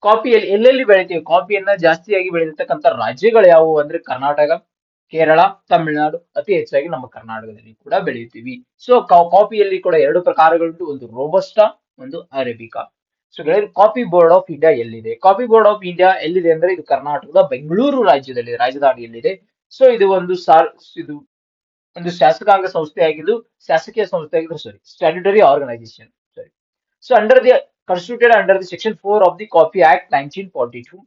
ಕಾಫಿಯಲ್ಲಿ ಎಲ್ಲೆಲ್ಲಿ ಬೆಳಿತೀವಿ, ಕಾಫಿಯನ್ನ ಜಾಸ್ತಿಯಾಗಿ ಬೆಳೆದಿರ್ತಕ್ಕಂಥ ರಾಜ್ಯಗಳು ಯಾವುವು ಅಂದ್ರೆ ಕರ್ನಾಟಕ, ಕೇರಳ, ತಮಿಳುನಾಡು. ಅತಿ ಹೆಚ್ಚಾಗಿ ನಮ್ಮ ಕರ್ನಾಟಕದಲ್ಲಿ ಕೂಡ ಬೆಳೆಯುತ್ತೀವಿ. ಸೊ ಕಾಫಿಯಲ್ಲಿ ಕೂಡ ಎರಡು ಪ್ರಕಾರಗಳುಂಟು, ಒಂದು ರೋಬಸ್ಟಾ, ಒಂದು arabica. So coffee board of India ಎಲ್ಲಿದೆ? ಕಾಫಿ ಬೋರ್ಡ್ ಆಫ್ ಇಂಡಿಯಾ ಎಲ್ಲಿದೆ ಅಂದ್ರೆ ಇದು ಕರ್ನಾಟಕದ ಬೆಂಗಳೂರು ರಾಜ್ಯದಲ್ಲಿ ರಾಜಧಾನಿಯಲ್ಲಿದೆ. ಸೊ ಇದು ಒಂದು ಶಾಸಕಾಂಗ ಸಂಸ್ಥೆ ಆಗಿದ್ದು, ಶಾಸಕೀಯ ಸಂಸ್ಥೆ ಆಗಿದ್ದು, statutory organisation. So constituted under the Section 4 of the Coffee Act 1942.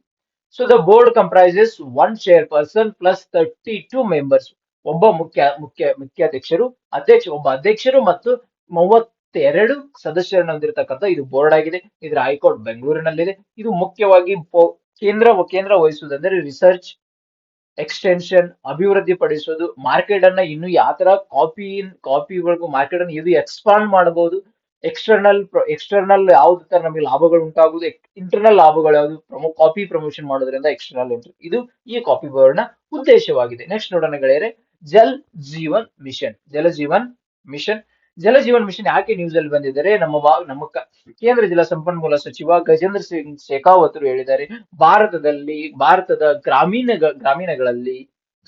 So the board comprises one chairperson plus 32 members. ಒಬ್ಬ ಮುಖ್ಯಾಧ್ಯಕ್ಷರು, ಒಬ್ಬ ಅಧ್ಯಕ್ಷರು ಮತ್ತು 32 ಸದಸ್ಯರನ್ನು ಹೊಂದಿರತಕ್ಕಂಥ ಇದು ಬೋರ್ಡ್ ಆಗಿದೆ. ಇದರ ಹೈಕೋರ್ಟ್ ಬೆಂಗಳೂರಿನಲ್ಲಿದೆ. ಇದು ಮುಖ್ಯವಾಗಿ ಕೇಂದ್ರ ವಹಿಸುವುದಂದ್ರೆ ರಿಸರ್ಚ್, ಎಕ್ಸ್ಟೆನ್ಷನ್, ಅಭಿವೃದ್ಧಿ ಪಡಿಸೋದು, ಮಾರ್ಕೆಟ್ ಅನ್ನ ಇನ್ನು ಯಾವ ತರ ಕಾಫಿವರೆಗೂ ಮಾರ್ಕೆಟ್ ಅನ್ನು ಇದು ಎಕ್ಸ್ಪಾಂಡ್ ಮಾಡಬಹುದು, ಎಕ್ಸ್ಟರ್ನಲ್ ಯಾವ್ದು ತರ ನಮಗೆ ಲಾಭಗಳು ಉಂಟಾಗುವುದು, ಇಂಟರ್ನಲ್ ಲಾಭಗಳು ಯಾವುದು, ಕಾಫಿ ಪ್ರಮೋಷನ್ ಮಾಡೋದ್ರಿಂದ ಎಕ್ಸ್ಟರ್ನಲ್ ಇದು ಈ ಕಾಫಿ ಬೋರ್ಡ್ ನ ಉದ್ದೇಶವಾಗಿದೆ. ನೆಕ್ಸ್ಟ್ ನೋಡೋಣ ಗೆಳೆಯರೆ, ಜಲ್ ಜೀವನ್ ಮಿಷನ್. ಜಲ ಜೀವನ್ ಮಿಷನ್ ಯಾಕೆ ನ್ಯೂಸ್ ಅಲ್ಲಿ ಬಂದಿದ್ದಾರೆ? ನಮ್ಮ ಕೇಂದ್ರ ಜಲ ಸಂಪನ್ಮೂಲ ಸಚಿವ ಗಜೇಂದ್ರ ಸಿಂಗ್ ಶೇಖಾವತ್ ಹೇಳಿದ್ದಾರೆ, ಭಾರತದ ಗ್ರಾಮೀಣಗಳಲ್ಲಿ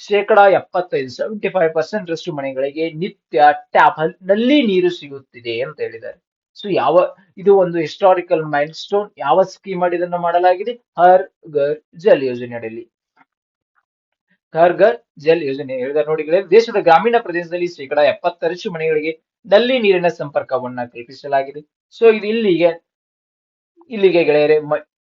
75% ರಷ್ಟು ಮನೆಗಳಿಗೆ ನಿತ್ಯ ಟ್ಯಾಪ್ ನಲ್ಲಿ ನೀರು ಸಿಗುತ್ತಿದೆ ಅಂತ ಹೇಳಿದ್ದಾರೆ. ಸೊ ಇದು ಒಂದು ಹಿಸ್ಟಾರಿಕಲ್ ಮೈಲ್ ಸ್ಟೋನ್. ಯಾವ ಸ್ಕೀಮ್ ಅಡಿ ಇದನ್ನು ಮಾಡಲಾಗಿದೆ? ಹರ್ ಘರ್ ಜಲ್ ಯೋಜನೆ ಅಡಿಯಲ್ಲಿ. ಹರ್ ಘರ್ ಜಲ್ ಯೋಜನೆ ಹೇಳಿದ್ದಾರೆ ನೋಡಿ. ದೇಶದ ಗ್ರಾಮೀಣ ಪ್ರದೇಶದಲ್ಲಿ 70% ಮನೆಗಳಿಗೆ ನಲ್ಲಿ ನೀರಿನ ಸಂಪರ್ಕವನ್ನ ಕಲ್ಪಿಸಲಾಗಿದೆ. ಸೊ ಇದು ಇಲ್ಲಿಗೆ ಗೆಳೆಯರೆ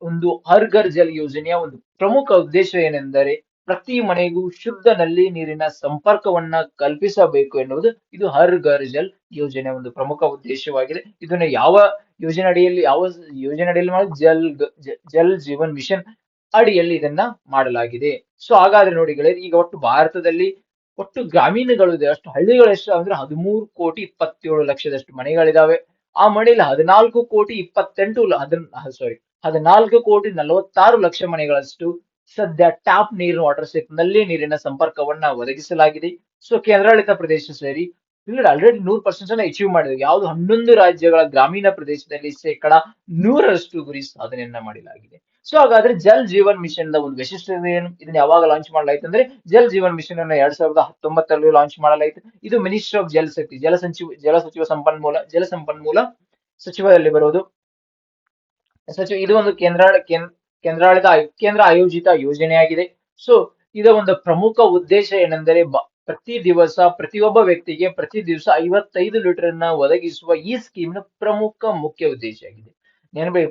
ಒಂದು ಹರ್ ಘರ್ ಜಲ್ ಯೋಜನೆಯ ಒಂದು ಪ್ರಮುಖ ಉದ್ದೇಶ ಏನೆಂದರೆ ಪ್ರತಿ ಮನೆಗೂ ಶುದ್ಧ ನಲ್ಲಿ ನೀರಿನ ಸಂಪರ್ಕವನ್ನ ಕಲ್ಪಿಸಬೇಕು ಎನ್ನುವುದು ಇದು ಹರ್ ಘರ್ ಜಲ್ ಯೋಜನೆ ಒಂದು ಪ್ರಮುಖ ಉದ್ದೇಶವಾಗಿದೆ. ಇದನ್ನ ಯಾವ ಯೋಜನೆ ಅಡಿಯಲ್ಲಿ ಜಲ್ ಜೀವನ್ ಮಿಷನ್ ಅಡಿಯಲ್ಲಿ ಇದನ್ನ ಮಾಡಲಾಗಿದೆ. ಸೊ ಹಾಗಾದ್ರೆ ನೋಡಿ ಗೆಳೆಯರೆ, ಈಗ ಭಾರತದಲ್ಲಿ ಒಟ್ಟು ಗ್ರಾಮೀಣಗಳು ಇದೆ, ಅಷ್ಟು ಹಳ್ಳಿಗಳು ಎಷ್ಟು ಅಂದ್ರೆ 13,27,00,000 ಮನೆಗಳಿದಾವೆ. ಆ ಮನೆಯಲ್ಲಿ 14,46,00,000 ಮನೆಗಳಷ್ಟು ಸದ್ಯ ಟ್ಯಾಪ್ ನೀರಿನ ನಲ್ಲಿ ನೀರಿನ ಸಂಪರ್ಕವನ್ನ ಒದಗಿಸಲಾಗಿದೆ. ಸೊ ಕೇಂದ್ರಾಡಳಿತ ಪ್ರದೇಶ ಸೇರಿ ಇಲ್ಲಿ ಆಲ್ರೆಡಿ 100% ಅಚೀವ್ ಮಾಡಿದೆ. ಯಾವ್ದು 11 ರಾಜ್ಯಗಳ ಗ್ರಾಮೀಣ ಪ್ರದೇಶದಲ್ಲಿ 100% ಗುರಿ ಸಾಧನೆಯನ್ನ ಮಾಡಲಾಗಿದೆ. ಸೊ ಹಾಗಾದ್ರೆ ಜಲ್ ಜೀವನ್ ಮಿಷನ್ ದ ಒಂದು ವಿಶಿಷ್ಟತೆ ಏನು? ಇದನ್ನ ಯಾವಾಗ ಲಾಂಚ್ ಮಾಡಲಾಯ್ತು ಅಂದ್ರೆ ಜಲ್ ಜೀವನ್ ಮಿಷನ್ ಅನ್ನ 2019 ಲಾಂಚ್ ಮಾಡಲಾಯಿತು. ಇದು ಮಿನಿಸ್ಟ್ರಿ ಆಫ್ ಜಲ್ ಶಕ್ತಿ, ಜಲ ಸಂಪನ್ಮೂಲ ಸಚಿವದಲ್ಲಿ ಬರುವುದು. ಇದು ಒಂದು ಕೇಂದ್ರ ಆಯೋಜಿತ ಯೋಜನೆಯಾಗಿದೆ. ಸೊ ಇದರ ಒಂದು ಪ್ರಮುಖ ಉದ್ದೇಶ ಏನೆಂದರೆ ಪ್ರತಿಯೊಬ್ಬ ವ್ಯಕ್ತಿಗೆ ಪ್ರತಿ ದಿವಸ 55 ಲೀಟರ್ ಅನ್ನ ಒದಗಿಸುವ ಈ ಸ್ಕೀಮ್ ನ ಮುಖ್ಯ ಉದ್ದೇಶ ಆಗಿದೆ.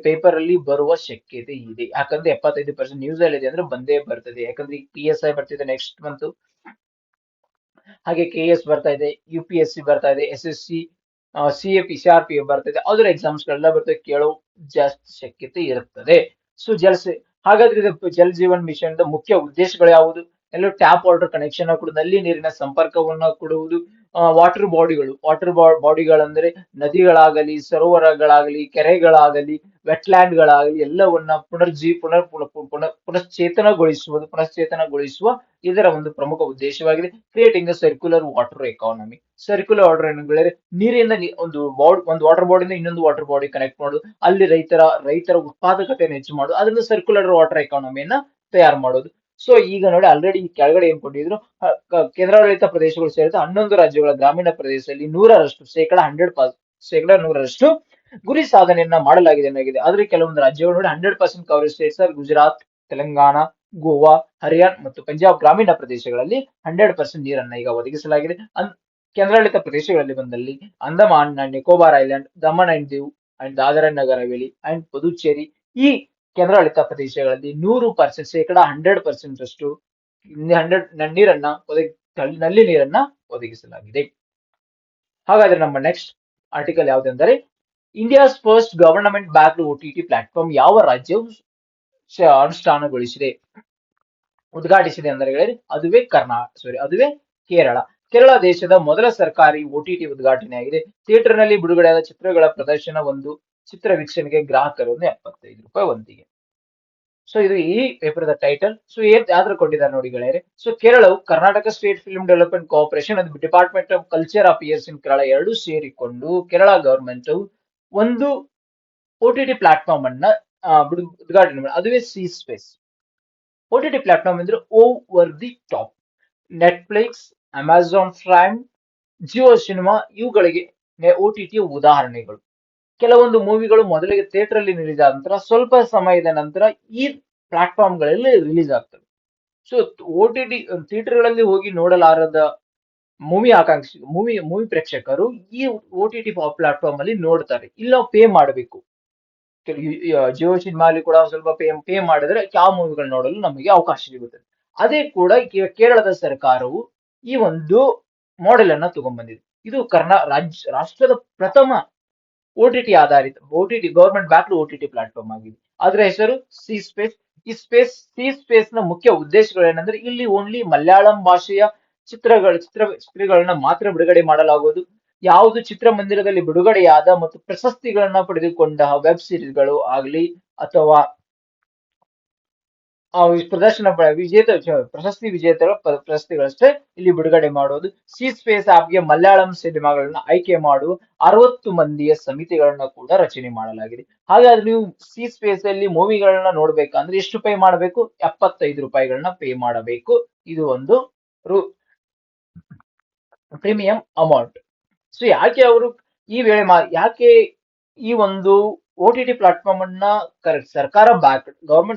ಪೇಪರ್ ಅಲ್ಲಿ ಬರುವ ಶಕ್ಯತೆ ಇದೆ, ಯಾಕಂದ್ರೆ 75% ನ್ಯೂಸ್ ಅಲ್ಲಿ ಇದೆ ಅಂದ್ರೆ ಬಂದೇ ಬರ್ತದೆ. ಯಾಕಂದ್ರೆ ಈಗ PSI ಬರ್ತಿದೆ ನೆಕ್ಸ್ಟ್ ಮಂತ್, ಹಾಗೆ KS ಬರ್ತಾ ಇದೆ, UPSC ಬರ್ತಾ ಇದೆ, SSC, CAP, CRPF ಬರ್ತಾ ಇದೆ. ಅದರ ಎಕ್ಸಾಮ್ಸ್ ಗಳೆಲ್ಲ ಬರ್ತದೆ, ಕೇಳೋ ಜಾಸ್ತಿ ಶಕ್ಯತೆ ಇರುತ್ತದೆ. ಸೊ ಹಾಗಾದ್ರೆ ಜಲ್ ಜೀವನ್ ಮಿಷನ್ ಮುಖ್ಯ ಉದ್ದೇಶಗಳು ಯಾವುದು? ಎಲ್ಲ ಟ್ಯಾಪ್ ವಾಟರ್ ಕನೆಕ್ಷನ್ ಕೊಡುವುದು, ನಲ್ಲಿ ನೀರಿನ ಸಂಪರ್ಕವನ್ನು ಕೊಡುವುದು, ವಾಟರ್ ಬಾಡಿಗಳಂದ್ರೆ ನದಿಗಳಾಗಲಿ, ಸರೋವರಗಳಾಗಲಿ, ಕೆರೆಗಳಾಗಲಿ, ವೆಟ್ಲ್ಯಾಂಡ್ ಗಳಾಗಲಿ ಎಲ್ಲವನ್ನ ಪುನಶ್ಚೇತನಗೊಳಿಸುವ ಇದರ ಒಂದು ಪ್ರಮುಖ ಉದ್ದೇಶವಾಗಿದೆ. Creating circular water economy. Circular water ನೀರಿಂದ ಒಂದು ವಾಟರ್ ಬಾಡಿಯಿಂದ ಇನ್ನೊಂದು ವಾಟರ್ ಬಾಡಿ ಕನೆಕ್ಟ್ ಮಾಡೋದು, ಅಲ್ಲಿ ರೈತರ ಉತ್ಪಾದಕತೆಯನ್ನು ಹೆಚ್ಚು ಮಾಡೋದು, ಅದರಿಂದ ಸರ್ಕ್ಯುಲರ್ ವಾಟರ್ ಎಕಾನಮಿಯನ್ನ ತಯಾರು ಮಾಡೋದು. ಸೊ ಈಗ ನೋಡಿ ಆಲ್ರೆಡಿ ಕೆಳಗಡೆ ಏನ್ ಕೊಟ್ಟಿದ್ರು, ಕೇಂದ್ರಾಡಳಿತ ಪ್ರದೇಶಗಳು ಸೇರಿದ 11 ರಾಜ್ಯಗಳ ಗ್ರಾಮೀಣ ಪ್ರದೇಶದಲ್ಲಿ 100% ಗುರಿ ಸಾಧನೆಯನ್ನ ಮಾಡಲಾಗಿದೆ ಎನ್ನಾಗಿದೆ. ಆದ್ರೆ ಕೆಲವೊಂದು ರಾಜ್ಯಗಳು ನೋಡಿ 100% coverage states are Gujarat, Telangana, Goa, Haryana ಮತ್ತು ಪಂಜಾಬ್ ಗ್ರಾಮೀಣ ಪ್ರದೇಶಗಳಲ್ಲಿ 100% ನೀರನ್ನ ಈಗ ಒದಗಿಸಲಾಗಿದೆ. ಕೇಂದ್ರಾಡಳಿತ ಪ್ರದೇಶಗಳಲ್ಲಿ ಬಂದಲ್ಲಿ Andaman and Nicobar island, Daman and Diu and Dadra and Nagar Haveli and Puducherry ಈ ಕೇಂದ್ರಾಡಳಿತ ಪ್ರದೇಶಗಳಲ್ಲಿ 100% ಅಷ್ಟು ನಲ್ಲಿ ನೀರನ್ನ ಒದಗಿಸಲಾಗಿದೆ. ಹಾಗಾದ್ರೆ ನಮ್ಮ ನೆಕ್ಸ್ಟ್ ಆರ್ಟಿಕಲ್ ಯಾವುದೆಂದರೆ India's first government backed OTT platform ಯಾವ ರಾಜ್ಯವು ಉದ್ಘಾಟಿಸಿದೆ ಅಂದರೆ ಅದುವೇ ಕೇರಳ. ಕೇರಳ ದೇಶದ ಮೊದಲ ಸರ್ಕಾರಿ OTT ಉದ್ಘಾಟನೆಯಾಗಿದೆ. ಥಿಯೇಟರ್ ನಲ್ಲಿ ಬಿಡುಗಡೆಯಾದ ಚಿತ್ರಗಳ ಪ್ರದರ್ಶನ ಚಿತ್ರ ವೀಕ್ಷಣೆಗೆ ಗ್ರಾಹಕರು 75 ರೂಪಾಯಿ ಒಂದಿಗೆ. ಸೊ ಇದು ಈ ಪೇಪರ್ ದ ಟೈಟಲ್. ಸೊ ಏನ್ ಯಾವ್ದ್ರ ಕೊಟ್ಟಿದ್ದಾರೆ ನೋಡಿ ಗೆಳೆಯರೆ. ಸೊ ಕೇರಳವು Karnataka state film development cooperation ಅದು department of culture affairs in Kerala ಎರಡು ಸೇರಿಕೊಂಡು ಕೇರಳ ಗವರ್ಮೆಂಟ್ ಒಂದು OTT ಪ್ಲಾಟ್ಫಾರ್ಮ್ ಅನ್ನ ಉದ್ಘಾಟನೆ ಮಾಡಿ, ಅದುವೇ ಸಿ ಸ್ಪೇಸ್. OTT ಪ್ಲಾಟ್ಫಾರ್ಮ್ ಅಂದ್ರೆ over the top. Netflix, Amazon Prime, Jio cinema ಇವುಗಳಿಗೆ OTT ಉದಾಹರಣೆಗಳು. ಕೆಲವೊಂದು ಮೂವಿಗಳು ಮೊದಲಿಗೆ ಥಿಯೇಟರ್ ಅಲ್ಲಿ ರಿಲೀಸ್ ಆದ ನಂತರ ಸ್ವಲ್ಪ ಸಮಯದ ನಂತರ ಈ ಪ್ಲಾಟ್ಫಾರ್ಮ್ ಗಳಲ್ಲಿ ರಿಲೀಸ್ ಆಗ್ತವೆ. ಸೊ OTT ಥಿಯೇಟರ್ಗಳಲ್ಲಿ ಹೋಗಿ ನೋಡಲಾರದ ಮೂವಿ ಪ್ರೇಕ್ಷಕರು ಈ OTT ಪ್ಲಾಟ್ಫಾರ್ಮ್ ಅಲ್ಲಿ ನೋಡ್ತಾರೆ. ಇಲ್ಲ ಪೇ ಮಾಡಬೇಕು. ಜಿಯೋ ಸಿನಿಮಾ ಅಲ್ಲಿ ಕೂಡ ಸ್ವಲ್ಪ ಪೇ ಮಾಡಿದ್ರೆ ಯಾವ ಮೂವಿಗಳು ನೋಡಲು ನಮಗೆ ಅವಕಾಶ ಸಿಗುತ್ತದೆ. ಅದೇ ಕೂಡ ಕೇರಳದ ಸರ್ಕಾರವು ಈ ಒಂದು ಮಾಡೆಲ್ ಅನ್ನ ತಗೊಂಡ್ಬಂದಿದೆ. ಇದು ರಾಷ್ಟ್ರದ ಪ್ರಥಮ OTT ಆಧಾರಿತ ಗವರ್ಮೆಂಟ್ ಬ್ಯಾಕ್ಡ್ OTT ಪ್ಲಾಟ್ಫಾರ್ಮ್ ಆಗಿದೆ. ಅದರ ಹೆಸರು ಸಿ ಸ್ಪೇಸ್. ಸಿ ಸ್ಪೇಸ್ ನ ಮುಖ್ಯ ಉದ್ದೇಶಗಳು ಏನಂದ್ರೆ ಇಲ್ಲಿ ಓನ್ಲಿ ಮಲಯಾಳಂ ಭಾಷೆಯ ಚಿತ್ರಗಳನ್ನ ಮಾತ್ರ ಬಿಡುಗಡೆ ಮಾಡಲಾಗುವುದು. ಯಾವುದು ಚಿತ್ರಮಂದಿರದಲ್ಲಿ ಬಿಡುಗಡೆಯಾದ ಮತ್ತು ಪ್ರಶಸ್ತಿಗಳನ್ನ ಪಡೆದುಕೊಂಡ ವೆಬ್ ಸಿರೀಸ್ಗಳು ಆಗಲಿ ಅಥವಾ ಪ್ರಶಸ್ತಿ ವಿಜೇತರ ಪ್ರಶಸ್ತಿಗಳಷ್ಟೇ ಇಲ್ಲಿ ಬಿಡುಗಡೆ ಮಾಡೋದು. ಸಿ ಸ್ಪೇಸ್ ಆಪ್ಗೆ ಮಲಯಾಳಂ ಸಿನಿಮಾಗಳನ್ನ ಆಯ್ಕೆ ಮಾಡುವ 60 ಮಂದಿಯ ಸಮಿತಿಗಳನ್ನ ಕೂಡ ರಚನೆ ಮಾಡಲಾಗಿದೆ. ಹಾಗಾದ್ರೆ ನೀವು ಸಿ ಸ್ಪೇಸ್ ಅಲ್ಲಿ ಮೂವಿಗಳನ್ನ ನೋಡ್ಬೇಕಂದ್ರೆ ಎಷ್ಟು ಪೇ ಮಾಡಬೇಕು? 75 ರೂಪಾಯಿಗಳನ್ನ ಪೇ ಮಾಡಬೇಕು. ಇದು ಒಂದು ಪ್ರೀಮಿಯಂ ಅಮೌಂಟ್. ಸೊ ಯಾಕೆ ಅವರು ಈ ವೇಳೆ ಯಾಕೆ ಈ ಒಂದು OTT ಪ್ಲಾಟ್ಫಾರ್ಮ್ ಅನ್ನ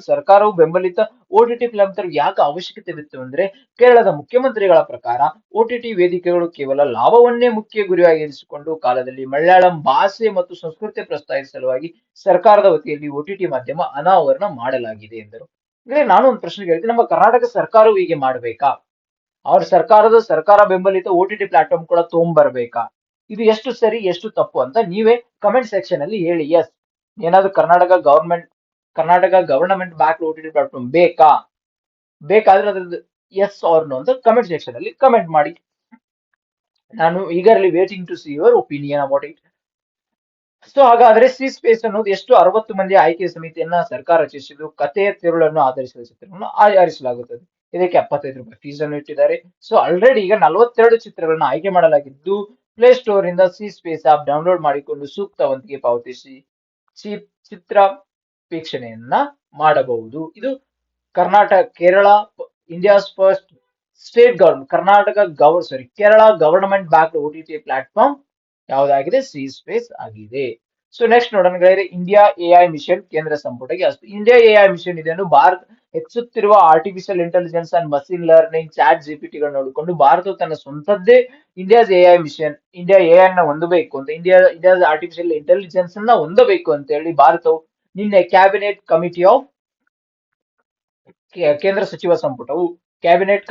ಸರ್ಕಾರವು ಬೆಂಬಲಿತ OTT ಪ್ಲಾಟ್ಫಾರ್ಮ್ ಯಾಕೆ ಅವಶ್ಯಕತೆ ಇತ್ತು ಅಂದ್ರೆ, ಕೇರಳದ ಮುಖ್ಯಮಂತ್ರಿಗಳ ಪ್ರಕಾರ OTT ವೇದಿಕೆಗಳು ಕೇವಲ ಲಾಭವನ್ನೇ ಮುಖ್ಯ ಗುರಿಯಾಗಿರಿಸಿಕೊಂಡು ಕಾಲದಲ್ಲಿ ಮಲಯಾಳಂ ಭಾಷೆ ಮತ್ತು ಸಂಸ್ಕೃತಿ ಪ್ರಸ್ತಾವಿಸುವ ಸಲುವಾಗಿ ಸರ್ಕಾರದ ವತಿಯಲ್ಲಿ OTT ಮಾಧ್ಯಮ ಅನಾವರಣ ಮಾಡಲಾಗಿದೆ ಎಂದರು. ಅಂದ್ರೆ ನಾನು ಒಂದು ಪ್ರಶ್ನೆ ಕೇಳ್ತೀನಿ, ನಮ್ಮ ಕರ್ನಾಟಕ ಸರ್ಕಾರವು ಹೀಗೆ ಮಾಡ್ಬೇಕಾ? ಅವ್ರ ಸರ್ಕಾರ ಬೆಂಬಲಿತ OTT ಪ್ಲಾಟ್ಫಾರ್ಮ್ ಕೂಡ ತಗೊಂಡ್ಬರ್ಬೇಕಾ? ಇದು ಎಷ್ಟು ಸರಿ ಎಷ್ಟು ತಪ್ಪು ಅಂತ ನೀವೇ ಕಮೆಂಟ್ ಸೆಕ್ಷನ್ ಅಲ್ಲಿ ಹೇಳಿ. ಎಸ್, ಏನಾದ್ರು Karnataka government back OTT platform ಬೇಕಾದ್ರೆ ಅದ್ರದ್ದು ಎಸ್ ಆರ್ ನೋ ಅಂತ ಕಮೆಂಟ್ ಸೆಕ್ಷನ್ ಅಲ್ಲಿ ಕಮೆಂಟ್ ಮಾಡಿ. ನಾನು eagerly waiting to see your opinion about it. So ಹಾಗಾದ್ರೆ ಸಿ ಸ್ಪೇಸ್ ಅನ್ನೋದು ಎಷ್ಟು 60 ಮಂದಿ ಆಯ್ಕೆ ಸಮಿತಿಯನ್ನ ಸರ್ಕಾರ ರಚಿಸಿದ್ದು ಕಥೆಯ ತಿರುಳನ್ನು ಆಧರಿಸಿದ ಚಿತ್ರವನ್ನು ಆರಿಸಲಾಗುತ್ತದೆ. ಇದಕ್ಕೆ 75 ರೂಪಾಯಿ ಫೀಸ್ ಅನ್ನು ಇಟ್ಟಿದ್ದಾರೆ. ಸೊ ಆಲ್ರೆಡಿ ಈಗ 42 ಚಿತ್ರಗಳನ್ನ ಆಯ್ಕೆ ಮಾಡಲಾಗಿದ್ದು ಪ್ಲೇ ಸ್ಟೋರ್ ಇಂದ ಸಿ ಸ್ಪೇಸ್ ಆಪ್ ಡೌನ್ಲೋಡ್ ಮಾಡಿಕೊಂಡು ಸೂಕ್ತ ವಂತಿಗೆ ಪಾವತಿಸಿ ಚಿತ್ರ ವೀಕ್ಷಣೆಯನ್ನ ಮಾಡಬಹುದು. ಇದು Kerala India's first state government Kerala government backed OTT platform ಯಾವುದಾಗಿದೆ? ಸಿ ಸ್ಪೇಸ್ ಆಗಿದೆ. ಸೊ ನೆಕ್ಸ್ಟ್ ನೋಡೋಣ ಗೆಳೆಯರೆ, ಇಂಡಿಯಾ AI ಮಿಷನ್ ಕೇಂದ್ರ ಸಂಪುಟಕ್ಕೆ ಇಂಡಿಯಾ AI ಮಿಷನ್ ಇದನ್ನು ಭಾರತ ಹೆಚ್ಚುತ್ತಿರುವ artificial intelligence and machine learning chat GPT ಗಳು ನೋಡಿಕೊಂಡು ಭಾರತ ತನ್ನ ಸ್ವಂತದ್ದೇ India's AI mission, India AI ನ ಹೊಂದಬೇಕು ಅಂತ, ಇಂಡಿಯಾದ ಆರ್ಟಿಫಿಷಿಯಲ್ ಇಂಟೆಲಿಜೆನ್ಸ್ ಅನ್ನ ಹೊಂದಬೇಕು ಅಂತ ಹೇಳಿ ಭಾರತವು ನಿನ್ನೆ ಕ್ಯಾಬಿನೆಟ್ ಕೇಂದ್ರ ಸಚಿವ ಸಂಪುಟವು ಕ್ಯಾಬಿನೆಟ್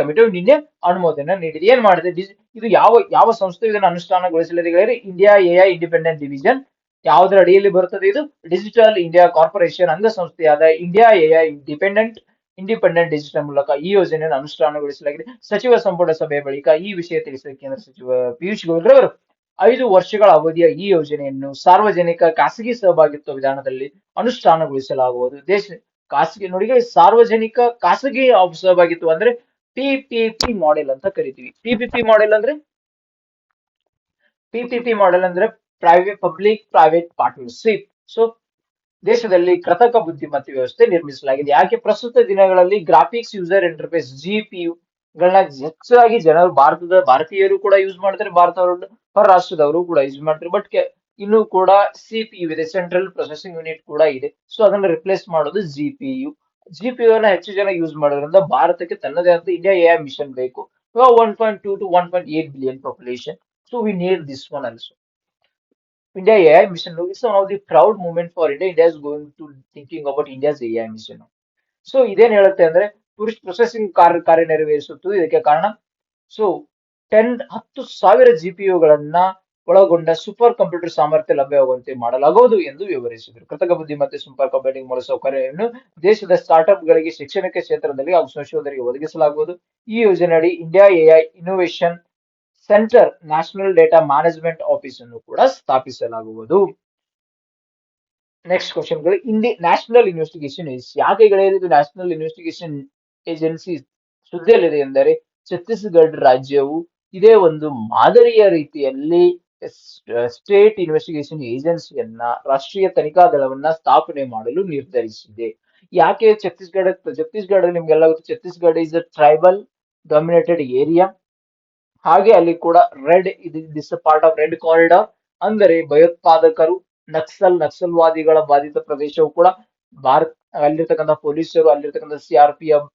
ಕಮಿಟಿಯು ನಿನ್ನೆ ಅನುಮೋದನೆ ನೀಡಿದೆ. ಏನ್ ಮಾಡಿದೆ? ಇದು ಯಾವ ಸಂಸ್ಥೆ ಇದನ್ನು ಅನುಷ್ಠಾನಗೊಳಿಸಲಿದೆ? India AI independent division. ಯಾವುದರ ಅಡಿಯಲ್ಲಿ ಬರುತ್ತದೆ? ಇದು ಡಿಜಿಟಲ್ ಇಂಡಿಯಾ ಕಾರ್ಪೊರೇಷನ್ ಅಂಗಸಂಸ್ಥೆಯಾದ ಇಂಡಿಯಾ AI ಇಂಡಿಪೆಂಡೆಂಟ್ ಡಿಜಿಟಲ್ ಮೂಲಕ ಈ ಯೋಜನೆಯನ್ನು ಅನುಷ್ಠಾನಗೊಳಿಸಲಾಗಿದೆ. ಸಚಿವ ಸಂಪುಟ ಸಭೆಯ ಬಳಿಕ ಈ ವಿಷಯ ತಿಳಿಸಿದ ಕೇಂದ್ರ ಸಚಿವ ಪಿಯೂಷ್ ಗೋಯಲ್ ಅವರು 5 ವರ್ಷಗಳ ಅವಧಿಯ ಈ ಯೋಜನೆಯನ್ನು ಸಾರ್ವಜನಿಕ ಖಾಸಗಿ ಸಹಭಾಗಿತ್ವ ವಿಧಾನದಲ್ಲಿ ಅನುಷ್ಠಾನಗೊಳಿಸಲಾಗುವುದು. ಖಾಸಗಿ ನೋಡಿ, ಸಾರ್ವಜನಿಕ ಖಾಸಗಿ ಸಹಭಾಗಿತ್ವ ಅಂದ್ರೆ PPP ಮಾಡೆಲ್ ಅಂತ ಕರಿತೀವಿ. PPP ಮಾಡೆಲ್ ಅಂದ್ರೆ ಪಬ್ಲಿಕ್ ಪ್ರೈವೇಟ್ ಪಾರ್ಟ್ನರ್ಶಿಪ್. ಸೊ ದೇಶದಲ್ಲಿ ಕೃತಕ ಬುದ್ಧಿಮತ್ತೆ ವ್ಯವಸ್ಥೆ ನಿರ್ಮಿಸಲಾಗಿದೆ. ಯಾಕೆ? ಪ್ರಸ್ತುತ ದಿನಗಳಲ್ಲಿ ಗ್ರಾಫಿಕ್ಸ್ ಯೂಸರ್ ಇಂಟರ್ಫೇಸ್ GPU ಗಳನ್ನ ಹೆಚ್ಚಾಗಿ ಭಾರತೀಯರು ಕೂಡ ಯೂಸ್ ಮಾಡ್ತಾರೆ, ಹೊರ ರಾಷ್ಟ್ರದವರು ಕೂಡ ಯೂಸ್ ಮಾಡ್ತಾರೆ. ಬಟ್ ಇನ್ನು ಕೂಡ CPU ಇದೆ, ಸೆಂಟ್ರಲ್ ಪ್ರೊಸೆಸಿಂಗ್ ಯೂನಿಟ್ ಕೂಡ ಇದೆ. ಸೊ ಅದನ್ನ ರಿಪ್ಲೇಸ್ ಮಾಡೋದು GPU ಅನ್ನ ಹೆಚ್ಚು ಜನ ಯೂಸ್ ಮಾಡೋದ್ರಿಂದ ಭಾರತಕ್ಕೆ ತನ್ನದೇ ಆದ ಇಂಡಿಯಾ AI ಮಿಷನ್ ಬೇಕು. 1.2 to 1.8 billion population. So we need this one also. India AI mission is one of the proud moment for India. India is going to thinking about India's AI mission. So ಇದೇನ್ ಹೇಳುತ್ತೆ ಅಂದ್ರೆ processing ಕಾರ್ಯನಿರ್ವಹಿಸುತ್ತದೆ ಇದಕ್ಕೆ ಕಾರಣ. So 10,000 GPU ಗಳನ್ನ ಒಳಗೊಂಡ super computer ಸಾಮರ್ಥ್ಯ ಲಭ್ಯವಾಗುವಂತೆ ಮಾಡಲಾಗುವುದು ಎಂದು ವಿವರಿಸಿದರು. ಕೃತಕ ಬುದ್ಧಿಮತ್ತೆ ಸೂಪರ್ ಕಂಪ್ಯೂಟಿಂಗ್ ಮೂಲಸೌಕರ್ಯವನ್ನು ದೇಶದ ಸ್ಟಾರ್ಟ್ಅಪ್ ಗಳಿಗೆ ಶಿಕ್ಷಣ ಕ್ಷೇತ್ರದಲ್ಲಿ ಹಾಗೂ ಸಂಶೋಧನೆಗೆ ಒದಗಿಸಲಾಗುವುದು. ಈ ಯೋಜನೆಯಡಿ India AI innovation centre national data management office ಅನ್ನು ಕೂಡ ಸ್ಥಾಪಿಸಲಾಗುವುದು. ನೆಕ್ಸ್ಟ್ ಕ್ವಶನ್ಗಳು ನ್ಯಾಷನಲ್ ಇನ್ವೆಸ್ಟಿಗೇಷನ್ ಏಜೆನ್ಸಿ ಯಾಕೆ ಗೆಳೆಯರಿದು ನ್ಯಾಷನಲ್ ಇನ್ವೆಸ್ಟಿಗೇಷನ್ ಏಜೆನ್ಸಿ ಸುದ್ದಿಯಲ್ಲಿದೆ ಎಂದರೆ ಛತ್ತೀಸ್ಗಢ ರಾಜ್ಯವು ಇದೇ ಒಂದು ಮಾದರಿಯ ರೀತಿಯಲ್ಲಿ ಸ್ಟೇಟ್ ಇನ್ವೆಸ್ಟಿಗೇಷನ್ ಏಜೆನ್ಸಿಯನ್ನ ರಾಷ್ಟ್ರೀಯ ತನಿಖಾ ದಳವನ್ನ ಸ್ಥಾಪನೆ ಮಾಡಲು ನಿರ್ಧರಿಸಿದೆ. ಯಾಕೆ ಛತ್ತೀಸ್ಗಢ ನಿಮ್ಗೆಲ್ಲ ಗೊತ್ತು, Chhattisgarh is a tribal dominated area. ಹಾಗೆ ಅಲ್ಲಿ ಕೂಡ this part of red corridor, ಅಂದರೆ ಭಯೋತ್ಪಾದಕರು ನಕ್ಸಲ್ವಾದಿಗಳ ಬಾಧಿತ ಪ್ರದೇಶವು ಕೂಡ ಭಾರತ್ ಅಲ್ಲಿರ್ತಕ್ಕಂಥ ಪೊಲೀಸರು, ಅಲ್ಲಿರ್ತಕ್ಕಂಥ ಸಿಆರ್ಪಿಎಫ್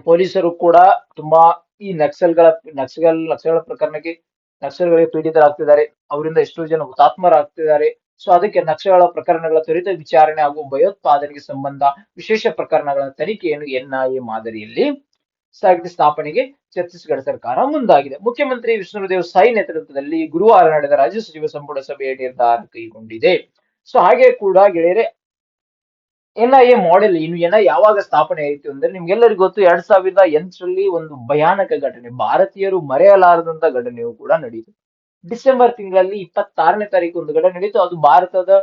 ಪೊಲೀಸರು ಕೂಡ ತುಂಬಾ ಈ ನಕ್ಸಲ್ ಪ್ರಕರಣಕ್ಕೆ ನಕ್ಸಲ್ಗಳಿಗೆ ಪೀಡಿತರಾಗ್ತಿದ್ದಾರೆ, ಅವರಿಂದ ಎಷ್ಟೋ ಜನ ಹುತಾತ್ಮರಾಗ್ತಿದ್ದಾರೆ. ಸೊ ಅದಕ್ಕೆ ನಕ್ಸಲ್ಗಳ ಪ್ರಕರಣಗಳ ತ್ವರಿತ ವಿಚಾರಣೆ ಹಾಗೂ ಭಯೋತ್ಪಾದನೆಗೆ ಸಂಬಂಧ ವಿಶೇಷ ಪ್ರಕರಣಗಳ ತನಿಖೆಯನ್ನು ಎನ್ಐಎ ಮಾದರಿಯಲ್ಲಿ ಸ್ಥಾಪನೆಗೆ ಛತ್ತೀಸ್ಗಢ ಸರ್ಕಾರ ಮುಂದಾಗಿದೆ. ಮುಖ್ಯಮಂತ್ರಿ ವಿಷ್ಣುದೇವ್ ಸೈ ನೇತೃತ್ವದಲ್ಲಿ ಗುರುವಾರ ನಡೆದ ರಾಜ್ಯ ಸಚಿವ ಸಂಪುಟ ಸಭೆಯ ನಿರ್ಧಾರ ಕೈಗೊಂಡಿದೆ. ಸೊ ಹಾಗೆ ಕೂಡ ಗೆಳೆಯರೆ, ಎನ್ಐಎ ಮಾಡೆಲ್ ಯಾವಾಗ ಸ್ಥಾಪನೆ ಆಯಿತು ಅಂದ್ರೆ ನಿಮ್ಗೆಲ್ಲರಿಗೂ ಗೊತ್ತು, 2008ರಲ್ಲಿ ಒಂದು ಭಯಾನಕ ಘಟನೆ, ಭಾರತೀಯರು ಮರೆಯಲಾರದಂತ ಘಟನೆಯು ಕೂಡ ನಡೆಯಿತು. ಡಿಸೆಂಬರ್ ತಿಂಗಳಲ್ಲಿ 26ನೇ ತಾರೀಕು ಒಂದು ಘಟನೆ ನಡೀತು. ಅದು ಭಾರತದಲ್ಲಿ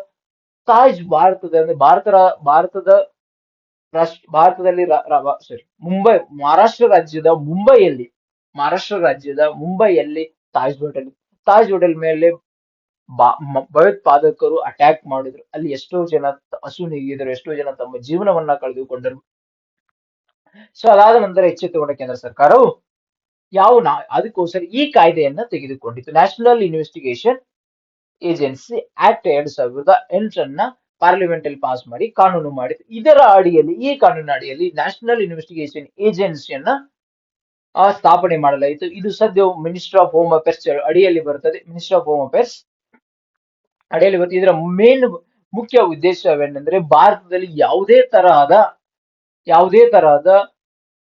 ಮುಂಬೈ ಮಹಾರಾಷ್ಟ್ರ ರಾಜ್ಯದ ಮುಂಬೈಯಲ್ಲಿ ತಾಜ್ ಹೋಟೆಲ್ ಮೇಲೆ ಭಯೋತ್ಪಾದಕರು ಅಟ್ಯಾಕ್ ಮಾಡಿದ್ರು. ಅಲ್ಲಿ ಎಷ್ಟೋ ಜನ ನೀಗಿದರು, ಎಷ್ಟೋ ಜನ ತಮ್ಮ ಜೀವನವನ್ನ ಕಳೆದುಕೊಂಡರು. ಸೊ ಅದಾದ ನಂತರ ಎಚ್ಚೆತ್ತುಕೊಂಡ ಕೇಂದ್ರ ಸರ್ಕಾರವು ಅದಕ್ಕೋಸ್ಕರ ಈ ಕಾಯ್ದೆಯನ್ನ ತೆಗೆದುಕೊಂಡಿತ್ತು. National investigation agency act 2008 parliament ಅಲ್ಲಿ ಪಾಸ್ ಮಾಡಿ ಕಾನೂನು ಮಾಡಿತ್ತು. ಈ ಕಾನೂನಿನ ಅಡಿಯಲ್ಲಿ ನ್ಯಾಷನಲ್ ಇನ್ವೆಸ್ಟಿಗೇಷನ್ ಏಜೆನ್ಸಿಯನ್ನ ಸ್ಥಾಪನೆ ಮಾಡಲಾಯಿತು. ಇದು ಸದ್ಯ ಮಿನಿಸ್ಟರ್ ಆಫ್ ಹೋಮ್ ಅಫೇರ್ಸ್ ಅಡಿಯಲ್ಲಿ ಬರುತ್ತದೆ. ಇದರ ಮುಖ್ಯ ಉದ್ದೇಶವೇನೆಂದ್ರೆ ಭಾರತದಲ್ಲಿ ಯಾವುದೇ ತರಹದ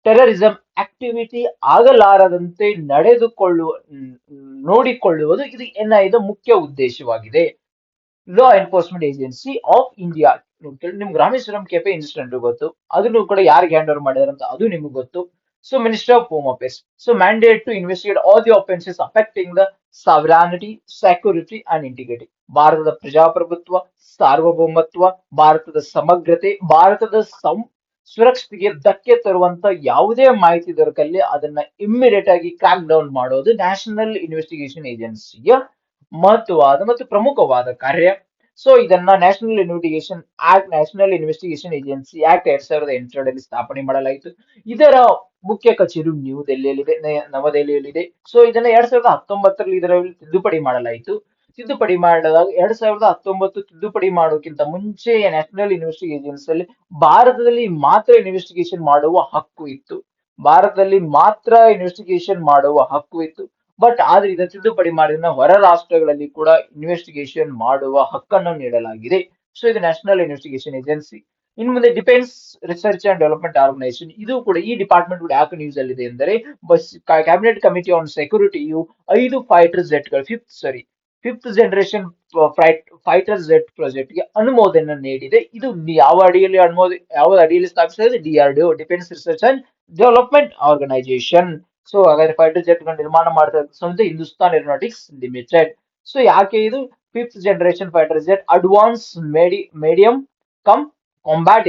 ಟೆರರಿಸಂ ಆಕ್ಟಿವಿಟಿ ಆಗಲಾರದಂತೆ ನೋಡಿಕೊಳ್ಳುವುದು ಇದು ಎನ್ಐಎದ ಮುಖ್ಯ ಉದ್ದೇಶವಾಗಿದೆ. ಲಾ ಎನ್ಫೋರ್ಸ್ಮೆಂಟ್ ಏಜೆನ್ಸಿ ಆಫ್ ಇಂಡಿಯಾ, ನಿಮ್ಗೆ ರಾಮೇಶ್ವರಂ ಕೆಫೆ ಇನ್ಸಿಡೆಂಟ್ ಗೊತ್ತು, ಅದನ್ನು ಕೂಡ ಯಾರಿಗೆ ಹ್ಯಾಂಡ್ ಓವರ್ ಮಾಡಿದಾರೆ ಅಂತ ಅದು ನಿಮ್ಗೆ ಗೊತ್ತು. So minister of home affairs, so mandate to investigate all the offences affecting the sovereignty, security and integrity, ಭಾರತದ ಪ್ರಜಾಪ್ರಭುತ್ವ, ಸಾರ್ವಭೌಮತ್ವ, ಭಾರತದ ಸಮಗ್ರತೆ, ಭಾರತದ ಸುರಕ್ಷತೆಗೆ ಧಕ್ಕೆ ತರುವಂತ ಯಾವುದೇ ಮಾಹಿತಿ ದೊರಕಲ್ಲಿ ಅದನ್ನ ಇಮ್ಮಿಡಿಯೇಟ್ ಆಗಿ ಕ್ರಾಕ್ ಡೌನ್ ಮಾಡೋದು ನ್ಯಾಷನಲ್ ಇನ್ವೆಸ್ಟಿಗೇಷನ್ ಏಜೆನ್ಸಿಯ ಮಹತ್ವವಾದ ಮತ್ತು ಪ್ರಮುಖವಾದ ಕಾರ್ಯ. ಸೊ ಇದನ್ನ ನ್ಯಾಷನಲ್ ಇನ್ವೆಸ್ಟಿಗೇಷನ್ ಏಜೆನ್ಸಿ ಆಕ್ಟ್ 2008ರಲ್ಲಿ ಸ್ಥಾಪನೆ ಮಾಡಲಾಯಿತು. ಇದರ ಮುಖ್ಯ ಕಚೇರಿ ನವದೆಹಲಿಯಲ್ಲಿದೆ. ಸೊ ಇದನ್ನ 2019ರಲ್ಲಿ ಇದರಲ್ಲಿ ತಿದ್ದುಪಡಿ ಮಾಡಲಾಯಿತು. ತಿದ್ದುಪಡಿ ಮಾಡಿದಾಗ 2019 ತಿದ್ದುಪಡಿ ಮಾಡೋಕ್ಕಿಂತ ಮುಂಚೆ ನ್ಯಾಷನಲ್ ಇನ್ವೆಸ್ಟಿಗೇಷನ್ ಏಜೆನ್ಸಿಯಲ್ಲಿ ಭಾರತದಲ್ಲಿ ಮಾತ್ರ ಇನ್ವೆಸ್ಟಿಗೇಷನ್ ಮಾಡುವ ಹಕ್ಕು ಇತ್ತು. ಬಟ್ ಆದ್ರೆ ಇದನ್ನು ತಿದ್ದುಪಡಿ ಮಾಡಿದ ಹೊರ ರಾಷ್ಟ್ರಗಳಲ್ಲಿ ಕೂಡ ಇನ್ವೆಸ್ಟಿಗೇಷನ್ ಮಾಡುವ ಹಕ್ಕನ್ನು ನೀಡಲಾಗಿದೆ. ಸೊ ಇದು ನ್ಯಾಷನಲ್ ಇನ್ವೆಸ್ಟಿಗೇಷನ್ ಏಜೆನ್ಸಿ. ಇನ್ನು ಮುಂದೆ defence research and development organisation, ಇದು ಕೂಡ ಈ ಡಿಪಾರ್ಟ್ಮೆಂಟ್ ಕೂಡ ಯಾಕೆ ನ್ಯೂಸ್ ಅಲ್ಲಿದೆ ಎಂದರೆ ಕ್ಯಾಬಿನೆಟ್ ಕಮಿಟಿ ಆನ್ ಸೆಕ್ಯೂರಿಟಿಯು 5 ಫೈಟರ್ ಜೆಟ್ಗಳು fifth generation fighter jet project ಗೆ ಅನುಮೋದನೆ ನೀಡಿದೆ. ಇದು ಯಾವ ಅಡಿಯಲ್ಲಿ ಸ್ಥಾಪಿಸಿದೆ? DRDO, defence research and development organisation. So ಹಾಗಾದ್ರೆ ಫೈಟರ್ ಜೆಟ್ ಗಳು ನಿರ್ಮಾಣ ಮಾಡ್ತಾ ಸಂಸ್ಥೆ ಹಿಂದೂಸ್ತಾನ್ ಏರೋನಾಟಿಕ್ಸ್ ಲಿಮಿಟೆಡ್. ಸೊ ಯಾಕೆ ಇದು 5th generation fighter jet advance medium come combat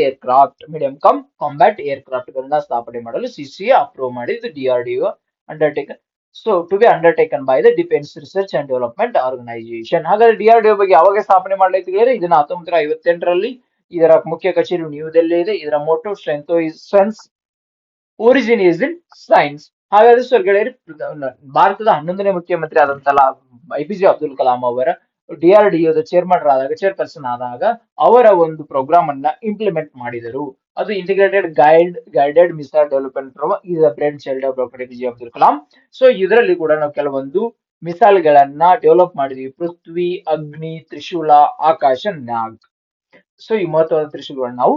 aircraft ಗಳನ್ನ ಸ್ಥಾಪನೆ ಮಾಡಲು CCA ಅಪ್ರೂವ್ ಮಾಡಿದ್ದು DRDO undertaken by the defence research and development organisation. ಹಾಗಾದ್ರೆ DRDO ಬಗ್ಗೆ ಯಾವಾಗ ಸ್ಥಾಪನೆ ಮಾಡಲಾಯಿತು? ಇದನ್ನ 1958ರಲ್ಲಿ. ಇದರ ಮುಖ್ಯ ಕಚೇರಿ ನ್ಯೂ ದೆಹಲಿ ಇದೆ. ಇದರ motto strength origin is in science. ಹಾಗಾದ್ರೆ ಸರ್ ಗೆಳೆಯರಿ, ಭಾರತದ 11ನೇ ಮುಖ್ಯಮಂತ್ರಿ ಆದಂತಲ್ಲ APJ ಅಬ್ದುಲ್ ಕಲಾಂ ಅವರ DRDOದ ಚೇರ್ಪರ್ಸನ್ ಆದಾಗ ಅವರ ಒಂದು ಪ್ರೋಗ್ರಾಮ್ ಅನ್ನ ಇಂಪ್ಲಿಮೆಂಟ್ ಮಾಡಿದರು. ಅದು integrated guided missile development programme, is a brain child of doctor APJ Abdul Kalam. So ಇದರಲ್ಲಿ ಕೂಡ ನಾವು ಕೆಲವೊಂದು ಮಿಸೈಲ್ ಗಳನ್ನ ಡೆವಲಪ್ ಮಾಡಿದ್ವಿ. ಪೃಥ್ವಿ, ಅಗ್ನಿ, ತ್ರಿಶೂಲ, ಆಕಾಶ, ನಾಗ್. ಸೊ ಈ ಮಹತ್ವದ ತ್ರಿಶೂಲಗಳನ್ನು ನಾವು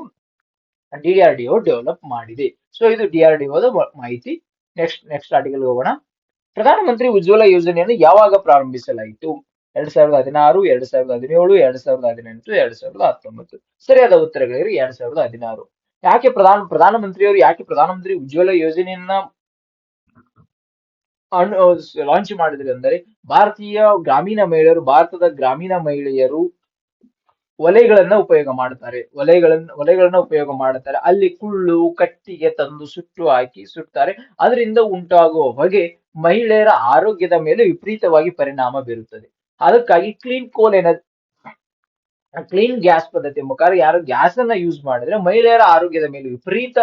DRDO ಡೆವಲಪ್ ಮಾಡಿದೆ. ಸೊ ಇದು DRDOದ ಮಾಹಿತಿ. ನೆಕ್ಸ್ಟ್ ಆರ್ಟಿಕಲ್ ಹೋಗೋಣ. ಪ್ರಧಾನಮಂತ್ರಿ ಉಜ್ವಲ ಯೋಜನೆಯನ್ನು ಯಾವಾಗ ಪ್ರಾರಂಭಿಸಲಾಯಿತು? 2016, 2017, 2018, 2019. ಸರಿಯಾದ ಉತ್ತರಗಳಿವೆ 2016. ಯಾಕೆ ಪ್ರಧಾನಮಂತ್ರಿ ಉಜ್ವಲ ಯೋಜನೆಯನ್ನ ಲಾಂಚ್ ಮಾಡಿದ್ರು ಅಂದರೆ ಭಾರತದ ಗ್ರಾಮೀಣ ಮಹಿಳೆಯರು ಒಲೆಗಳನ್ನ ಉಪಯೋಗ ಮಾಡ್ತಾರೆ. ಒಲೆಗಳನ್ನ ಉಪಯೋಗ ಮಾಡುತ್ತಾರೆ. ಅಲ್ಲಿ ಕುಳ್ಳು ಕಟ್ಟಿಗೆ ತಂದು ಸುಡ್ತಾರೆ. ಅದರಿಂದ ಉಂಟಾಗುವ ಹೊಗೆ ಮಹಿಳೆಯರ ಆರೋಗ್ಯದ ಮೇಲೆ ವಿಪರೀತವಾಗಿ ಪರಿಣಾಮ ಬೀರುತ್ತದೆ. ಅದಕ್ಕಾಗಿ ಕ್ಲೀನ್ ಗ್ಯಾಸ್ ಪದ್ಧತಿ ಮುಖಾಂತರ ಯಾರು ಗ್ಯಾಸ್ ಅನ್ನ ಯೂಸ್ ಮಾಡಿದ್ರೆ ಮಹಿಳೆಯರ ಆರೋಗ್ಯದ ಮೇಲೆ ವಿಪರೀತ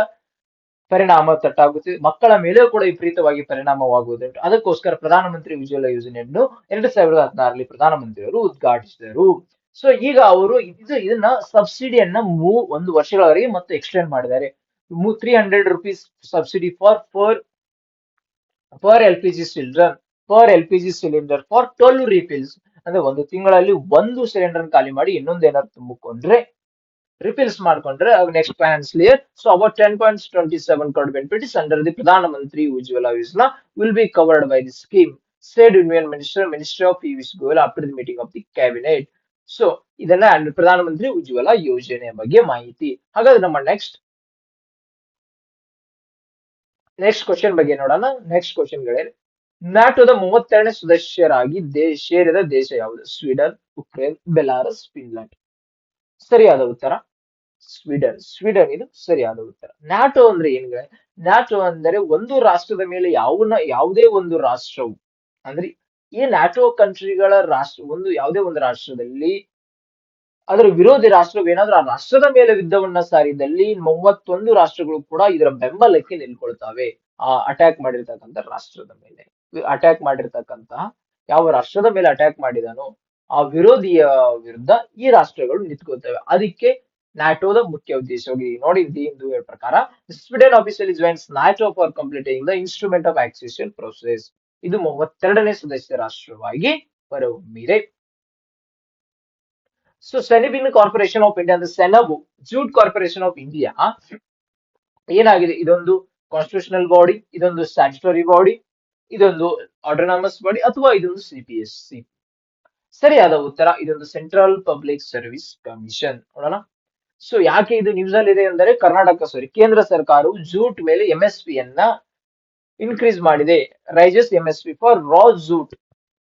ಪರಿಣಾಮ ತಟ್ಟಾಗುತ್ತದೆ. ಮಕ್ಕಳ ಮೇಲೆಯೂ ಕೂಡ ವಿಪರೀತವಾಗಿ ಪರಿಣಾಮವಾಗುವುದುಂಟು. ಅದಕ್ಕೋಸ್ಕರ ಪ್ರಧಾನಮಂತ್ರಿ ಉಜ್ವಲ ಯೋಜನೆಯನ್ನು 2016ರಲ್ಲಿ ಪ್ರಧಾನಮಂತ್ರಿಯವರು ಉದ್ಘಾಟಿಸಿದರು. ಸೊ ಈಗ ಅವರು ಇದನ್ನ ಸಬ್ಸಿಡಿಯನ್ನ 1 ವರ್ಷಗಳವರೆಗೆ ಮತ್ತೆ ಎಕ್ಸ್ಟೆಂಡ್ ಮಾಡಿದ್ದಾರೆ. 300 rupees subsidy for L P G cylinder for 12 refills. ಅಂದ್ರೆ ಒಂದು ತಿಂಗಳಲ್ಲಿ ಒಂದು ಸಿಲಿಂಡರ್ ಖಾಲಿ ಮಾಡಿ ಇನ್ನೊಂದೇನಾದ್ರು ತುಂಬಿಕೊಂಡ್ರೆ ರಿಫಿಲ್ಸ್ ಮಾಡ್ಕೊಂಡ್ರೆ next financial year. So about 10.27 crore benefits under the Pradhan Mantri Ujjwala Yojana will be covered by the scheme, said Union Minister of Piyush Goyal after the meeting of the cabinet. So ಇದನ್ನ ಪ್ರಧಾನ ಮಂತ್ರಿ ಉಜ್ವಲ ಯೋಜನೆ ಬಗ್ಗೆ ಮಾಹಿತಿ. ಹಾಗಾದ್ರೆ ನಮ್ಮ next question ಬಗ್ಗೆ ನೋಡೋಣ. Next ಕ್ವಶನ್ಗಳೇ, ನ್ಯಾಟೋದ 32ನೇ ಸದಸ್ಯರಾಗಿ ಸೇರಿದ ದೇಶ ಯಾವುದು? Sweden, Ukraine, Belarus, Finland. ಸರಿಯಾದ ಉತ್ತರ ಸ್ವೀಡನ್ ಇದು ಸರಿಯಾದ ಉತ್ತರ. ನ್ಯಾಟೋ ಅಂದ್ರೆ ಏನ್ಗಳೇ? ನ್ಯಾಟೋ ಅಂದರೆ ಒಂದು ರಾಷ್ಟ್ರದ ಮೇಲೆ ಯಾವುದೇ ಒಂದು ರಾಷ್ಟ್ರವು, ಅಂದ್ರೆ ಈ ನ್ಯಾಟೋ ಕಂಟ್ರಿಗಳ ಯಾವುದೇ ಒಂದು ರಾಷ್ಟ್ರದಲ್ಲಿ ಅದರ ವಿರೋಧಿ ರಾಷ್ಟ್ರವೇನಾದ್ರೂ ಆ ರಾಷ್ಟ್ರದ ಮೇಲೆ ಯುದ್ಧವನ್ನ ಸಾರಿದಲ್ಲಿ 31 ರಾಷ್ಟ್ರಗಳು ಕೂಡ ಇದರ ಬೆಂಬಲಕ್ಕೆ ನಿಲ್ಕೊಳ್ತವೆ. ಆ ಅಟ್ಯಾಕ್ ಮಾಡಿರ್ತಕ್ಕಂಥ ರಾಷ್ಟ್ರದ ಮೇಲೆ ಯಾವ ರಾಷ್ಟ್ರದ ಮೇಲೆ ಅಟ್ಯಾಕ್ ಮಾಡಿದಾನೋ ಆ ವಿರೋಧಿಯ ವಿರುದ್ಧ ಈ ರಾಷ್ಟ್ರಗಳು ನಿಂತ್ಕೊಳ್ತವೆ. ಅದಕ್ಕೆ ನ್ಯಾಟೋದ ಮುಖ್ಯ ಉದ್ದೇಶವಾಗಿ ನೋಡಿ ಹಿಂದೂ ಪ್ರಕಾರ Sweden officially joins NATO for completing the instrument of accession process. ಇದು 32ನೇ ಸದಸ್ಯ ರಾಷ್ಟ್ರವಾಗಿ ಹೊರಹೊಮ್ಮಿದೆ. ಸೊ ಸೆನೆಬಿನ್ ಕಾರ್ಪೊರೇಷನ್ ಆಫ್ ಇಂಡಿಯಾ ಅಂದ್ರೆ ಸೆನಬು ಜೂಟ್ ಕಾರ್ಪೊರೇಷನ್ ಆಫ್ ಇಂಡಿಯಾ ಏನಾಗಿದೆ? ಇದೊಂದು ಕಾನ್ಸ್ಟಿಟ್ಯೂಷನಲ್ ಬಾಡಿ, ಇದೊಂದು ಸ್ಟ್ಯಾಟ್ಯುಟರಿ ಬಾಡಿ, ಇದೊಂದು ಆಟೋನಾಮಸ್ ಬಾಡಿ, ಅಥವಾ ಇದೊಂದು CPSC. ಸರಿಯಾದ ಉತ್ತರ ಇದೊಂದು ಸೆಂಟ್ರಲ್ ಪಬ್ಲಿಕ್ ಸರ್ವಿಸ್ ಕಮಿಷನ್. ನೋಡೋಣ. ಸೊ ಯಾಕೆ ಇದು ನ್ಯೂಸ್ ಅಲ್ಲಿ ಇದೆ ಅಂದರೆ ಕೇಂದ್ರ ಸರ್ಕಾರವು ಜೂಟ್ ಮೇಲೆ MSP ಯನ್ನ ಇನ್ಕ್ರೀಸ್ ಮಾಡಿದೆ. Raises MSP for raw jute,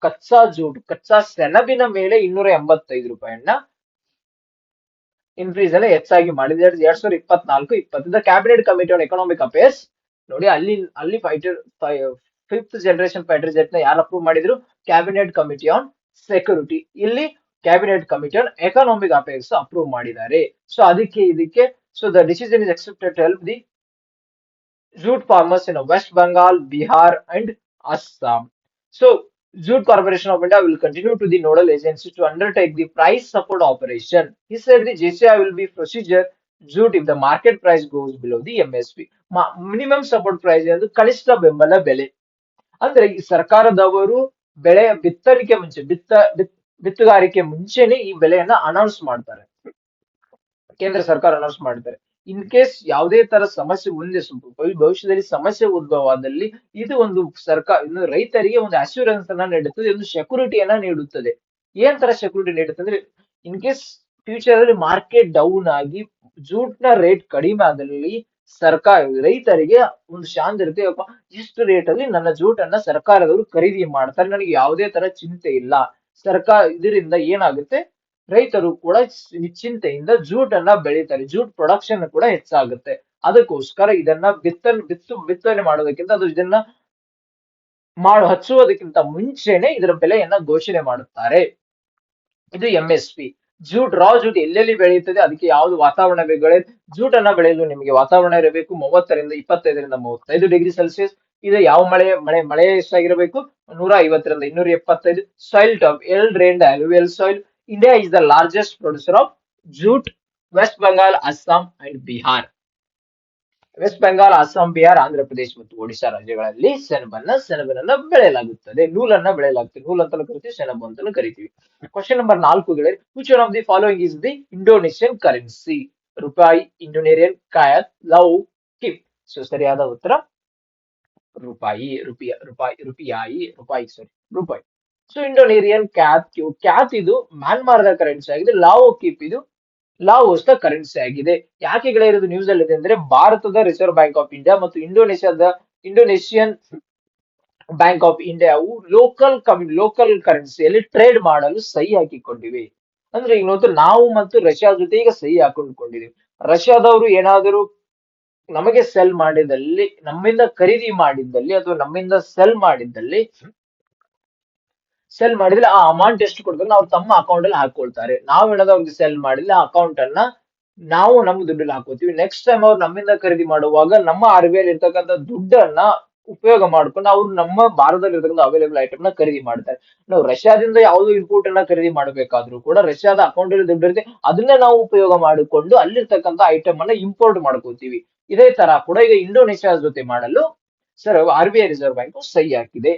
ಕಚ್ಚಾ ಸೆಣಬಿನ ಮೇಲೆ 285 ರೂಪಾಯಿಯನ್ನ ಇನ್ಕ್ರೀಸ್ ಅನ್ನ ಹೆಚ್ಚಾಗಿ ಮಾಡಿದೆ 2024-20. Cabinet committee on economic affairs ನೋಡಿ ಅಲ್ಲಿ ಫಿಫ್ತ್ ಜನರೇಷನ್ ಫೈಟರ್ ಜೆಟ್ ನ ಯಾರು ಅಪ್ರೂವ್ ಮಾಡಿದ್ರು? Cabinet committee on security. ಇಲ್ಲಿ cabinet committee on economic affairs approve ಮಾಡಿದ್ದಾರೆ. ಸೊ ಇದಕ್ಕೆ so the decision is expected to help the jute farmers in West Bengal, Bihar and Assam. So Jute Corporation of India will continue to the nodal agency to undertake the price support operation. He said the JCI will be procedure jute if the market price goes below the MSP. Minimum support price ಅಂದ್ರೆ ಕನಿಷ್ಠ ಬೆಂಬಲ ಬೆಲೆ. ಅಂದ್ರೆ ಈ ಸರ್ಕಾರದವರು ಬೆಳೆ ಬಿತ್ತುಗಾರಿಕೆ ಮುಂಚೆನೆ ಈ ಬೆಲೆಯನ್ನ ಅನೌನ್ಸ್ ಮಾಡ್ತಾರೆ. ಕೇಂದ್ರ ಸರ್ಕಾರ ಅನೌನ್ಸ್ ಮಾಡ್ತಾರೆ. ಇನ್ ಕೇಸ್ ಯಾವುದೇ ತರ ಸಮಸ್ಯೆ ಭವಿಷ್ಯದಲ್ಲಿ ಸಮಸ್ಯೆ ಉದ್ಭವವಾದಲ್ಲಿ ಇದು ಒಂದು ರೈತರಿಗೆ ಒಂದು ಅಶ್ಯೂರೆನ್ಸ್ ಅನ್ನ ನೀಡುತ್ತದೆ, ಒಂದು ಸೆಕ್ಯೂರಿಟಿಯನ್ನ ನೀಡುತ್ತದೆ. ಏನ್ ತರ ಸೆಕ್ಯೂರಿಟಿ ನೀಡುತ್ತೆ ಅಂದ್ರೆ ಇನ್ ಕೇಸ್ ಫ್ಯೂಚರ್ ಅಲ್ಲಿ ಮಾರ್ಕೆಟ್ ಡೌನ್ ಆಗಿ ಜೂಟ್ ನ ರೇಟ್ ಕಡಿಮೆ ಆದಲ್ಲಿ ರೈತರಿಗೆ ಒಂದು ಶಾಂತಿ ಇರುತ್ತೆ. ಇಷ್ಟು ರೇಟ್ ಅಲ್ಲಿ ನನ್ನ ಜೂಟ್ ಅನ್ನ ಸರ್ಕಾರದವರು ಖರೀದಿ ಮಾಡ್ತಾರೆ, ನನಗೆ ಯಾವುದೇ ತರ ಚಿಂತೆ ಇಲ್ಲ. ಇದರಿಂದ ಏನಾಗುತ್ತೆ? ರೈತರು ಕೂಡ ನಿಶ್ಚಿಂತೆಯಿಂದ ಜೂಟ್ ಅನ್ನ ಬೆಳೀತಾರೆ, ಜೂಟ್ ಪ್ರೊಡಕ್ಷನ್ ಕೂಡ ಹೆಚ್ಚಾಗುತ್ತೆ. ಅದಕ್ಕೋಸ್ಕರ ಇದನ್ನ ಬಿತ್ತನೆ ಮಾಡೋದಕ್ಕಿಂತ ಇದನ್ನ ಹಚ್ಚುವುದಕ್ಕಿಂತ ಮುಂಚೆನೆ ಇದರ ಬೆಲೆಯನ್ನ ಘೋಷಣೆ ಮಾಡುತ್ತಾರೆ. ಇದು MSP. ರಾ ಜೂಟ್ ಎಲ್ಲೆಲ್ಲಿ ಬೆಳೆಯುತ್ತದೆ, ಅದಕ್ಕೆ ಯಾವ್ದು ವಾತಾವರಣ ಬೇಕು? ಜೂಟ್ ಅನ್ನ ಬೆಳೆಯಲು ನಿಮಗೆ ವಾತಾವರಣ ಇರಬೇಕು 30ರಿಂದ 25ರಿಂದ 35 ಡಿಗ್ರಿ ಸೆಲ್ಸಿಯಸ್. ಇದು ಯಾವ ಮಳೆ ಎಷ್ಟಾಗಿರಬೇಕು? 150ರಿಂದ 275. Soil top L drained alluvial soil. India is the largest producer of jute. West Bengal, Assam and Bihar. West Bengal, Assam, Bihar, Andhra Pradesh ಮತ್ತು ಒಡಿಶಾ ರಾಜ್ಯಗಳಲ್ಲಿ ಸೆಣಬನ್ನ ಬೆಳೆಯಲಾಗುತ್ತದೆ. ನೂಲನ್ನ ಬೆಳೆಯಲಾಗುತ್ತದೆ. ನೂಲ್ ಅಂತಲೂ ಕರಿತೀವಿ, ಸೆಣಬು ಅಂತಲೂ ಕರಿತೀವಿ. Question number 4 which one of the following is the Indonesian currency? ರೂಪಾಯಿ, ಇಂಡೋನೇರಿಯನ್ ಕಾಯತ್, ಲವ್, ಕಿಪ್. ಸೊ ಸರಿಯಾದ ಉತ್ತರ ರೂಪಾಯಿ. ಸೊ ಇಂಡೋನೇರಿಯನ್ ಕ್ಯಾತ್ ಇದು ಮ್ಯಾನ್ಮಾರ್ದ ಕರೆನ್ಸಿ ಆಗಿದೆ. ಕಿಪ್ ಇದು ಲಾವೋಸ್ನ ಕರೆನ್ಸಿ ಆಗಿದೆ. ಯಾಕೆ ಇರೋದು ನ್ಯೂಸ್ ಅಲ್ಲಿ ಇದೆ ಅಂದ್ರೆ ಭಾರತದ ರಿಸರ್ವ್ ಬ್ಯಾಂಕ್ ಆಫ್ ಇಂಡಿಯಾ ಮತ್ತು ಇಂಡೋನೇಷಿಯನ್ ಬ್ಯಾಂಕ್ ಆಫ್ ಇಂಡಿಯಾವು ಲೋಕಲ್ ಕರೆನ್ಸಿಯಲ್ಲಿ ಟ್ರೇಡ್ ಮಾಡಲು ಸಹಿ ಹಾಕಿಕೊಂಡಿವೆ. ಅಂದ್ರೆ ಇವತ್ತು ನಾವು ಮತ್ತು ರಷ್ಯಾ ಜೊತೆ ಈಗ ಸಹಿ ಹಾಕೊಂಡ್ಕೊಂಡಿದೀವಿ. ರಷ್ಯಾದವರು ಏನಾದರೂ ನಮಗೆ ಸೆಲ್ ಮಾಡಿದಲ್ಲಿ, ನಮ್ಮಿಂದ ಖರೀದಿ ಮಾಡಿದ್ದಲ್ಲಿ ಅಥವಾ ನಮ್ಮಿಂದ ಸೆಲ್ ಮಾಡಿದ್ರೆ ಆ ಅಮೌಂಟ್ ಎಷ್ಟು ಕೊಡ್ಬೇಕು ಅವ್ರು ತಮ್ಮ ಅಕೌಂಟ್ ಅಲ್ಲಿ ಹಾಕೊಳ್ತಾರೆ. ನಾವು ಏನಾದ್ರು ಅವ್ರಿಗೆ ಸೆಲ್ ಮಾಡಿದ್ರೆ ಆ ಅಕೌಂಟ್ ಅನ್ನ ನಾವು ನಮ್ಮ ದುಡ್ಡಲ್ಲಿ ಹಾಕೋತೀವಿ. ನೆಕ್ಸ್ಟ್ ಟೈಮ್ ಅವ್ರು ನಮ್ಮಿಂದ ಖರೀದಿ ಮಾಡುವಾಗ ನಮ್ಮ RBI ಅಲ್ಲಿ ಇರ್ತಕ್ಕಂಥ ದುಡ್ಡನ್ನ ಉಪಯೋಗ ಮಾಡ್ಕೊಂಡು ಅವ್ರು ನಮ್ಮ ಭಾರತದಲ್ಲಿ ಇರ್ತಕ್ಕಂಥ ಅವೈಲೇಬಲ್ ಐಟಮ್ ನ ಖರೀದಿ ಮಾಡ್ತಾರೆ. ನಾವು ರಷ್ಯಾದಿಂದ ಯಾವುದೋ ಇಂಪೋರ್ಟ್ ಅನ್ನ ಖರೀದಿ ಮಾಡಬೇಕಾದ್ರೂ ಕೂಡ ರಷ್ಯಾದ ಅಕೌಂಟ್ ಅಲ್ಲಿ ದುಡ್ಡು ಇರುತ್ತೆ, ಅದನ್ನೇ ನಾವು ಉಪಯೋಗ ಮಾಡಿಕೊಂಡು ಅಲ್ಲಿರ್ತಕ್ಕಂಥ ಐಟಮ್ ಅನ್ನ ಇಂಪೋರ್ಟ್ ಮಾಡ್ಕೋತೀವಿ. ಇದೇ ತರ ಕೂಡ ಈಗ ಇಂಡೋನೇಷ್ಯಾ ಜೊತೆ ಮಾಡಲು ಸರ್ RBI ರಿಸರ್ವ್ ಬ್ಯಾಂಕ್ ಸಹಿ ಹಾಕಿದೆ.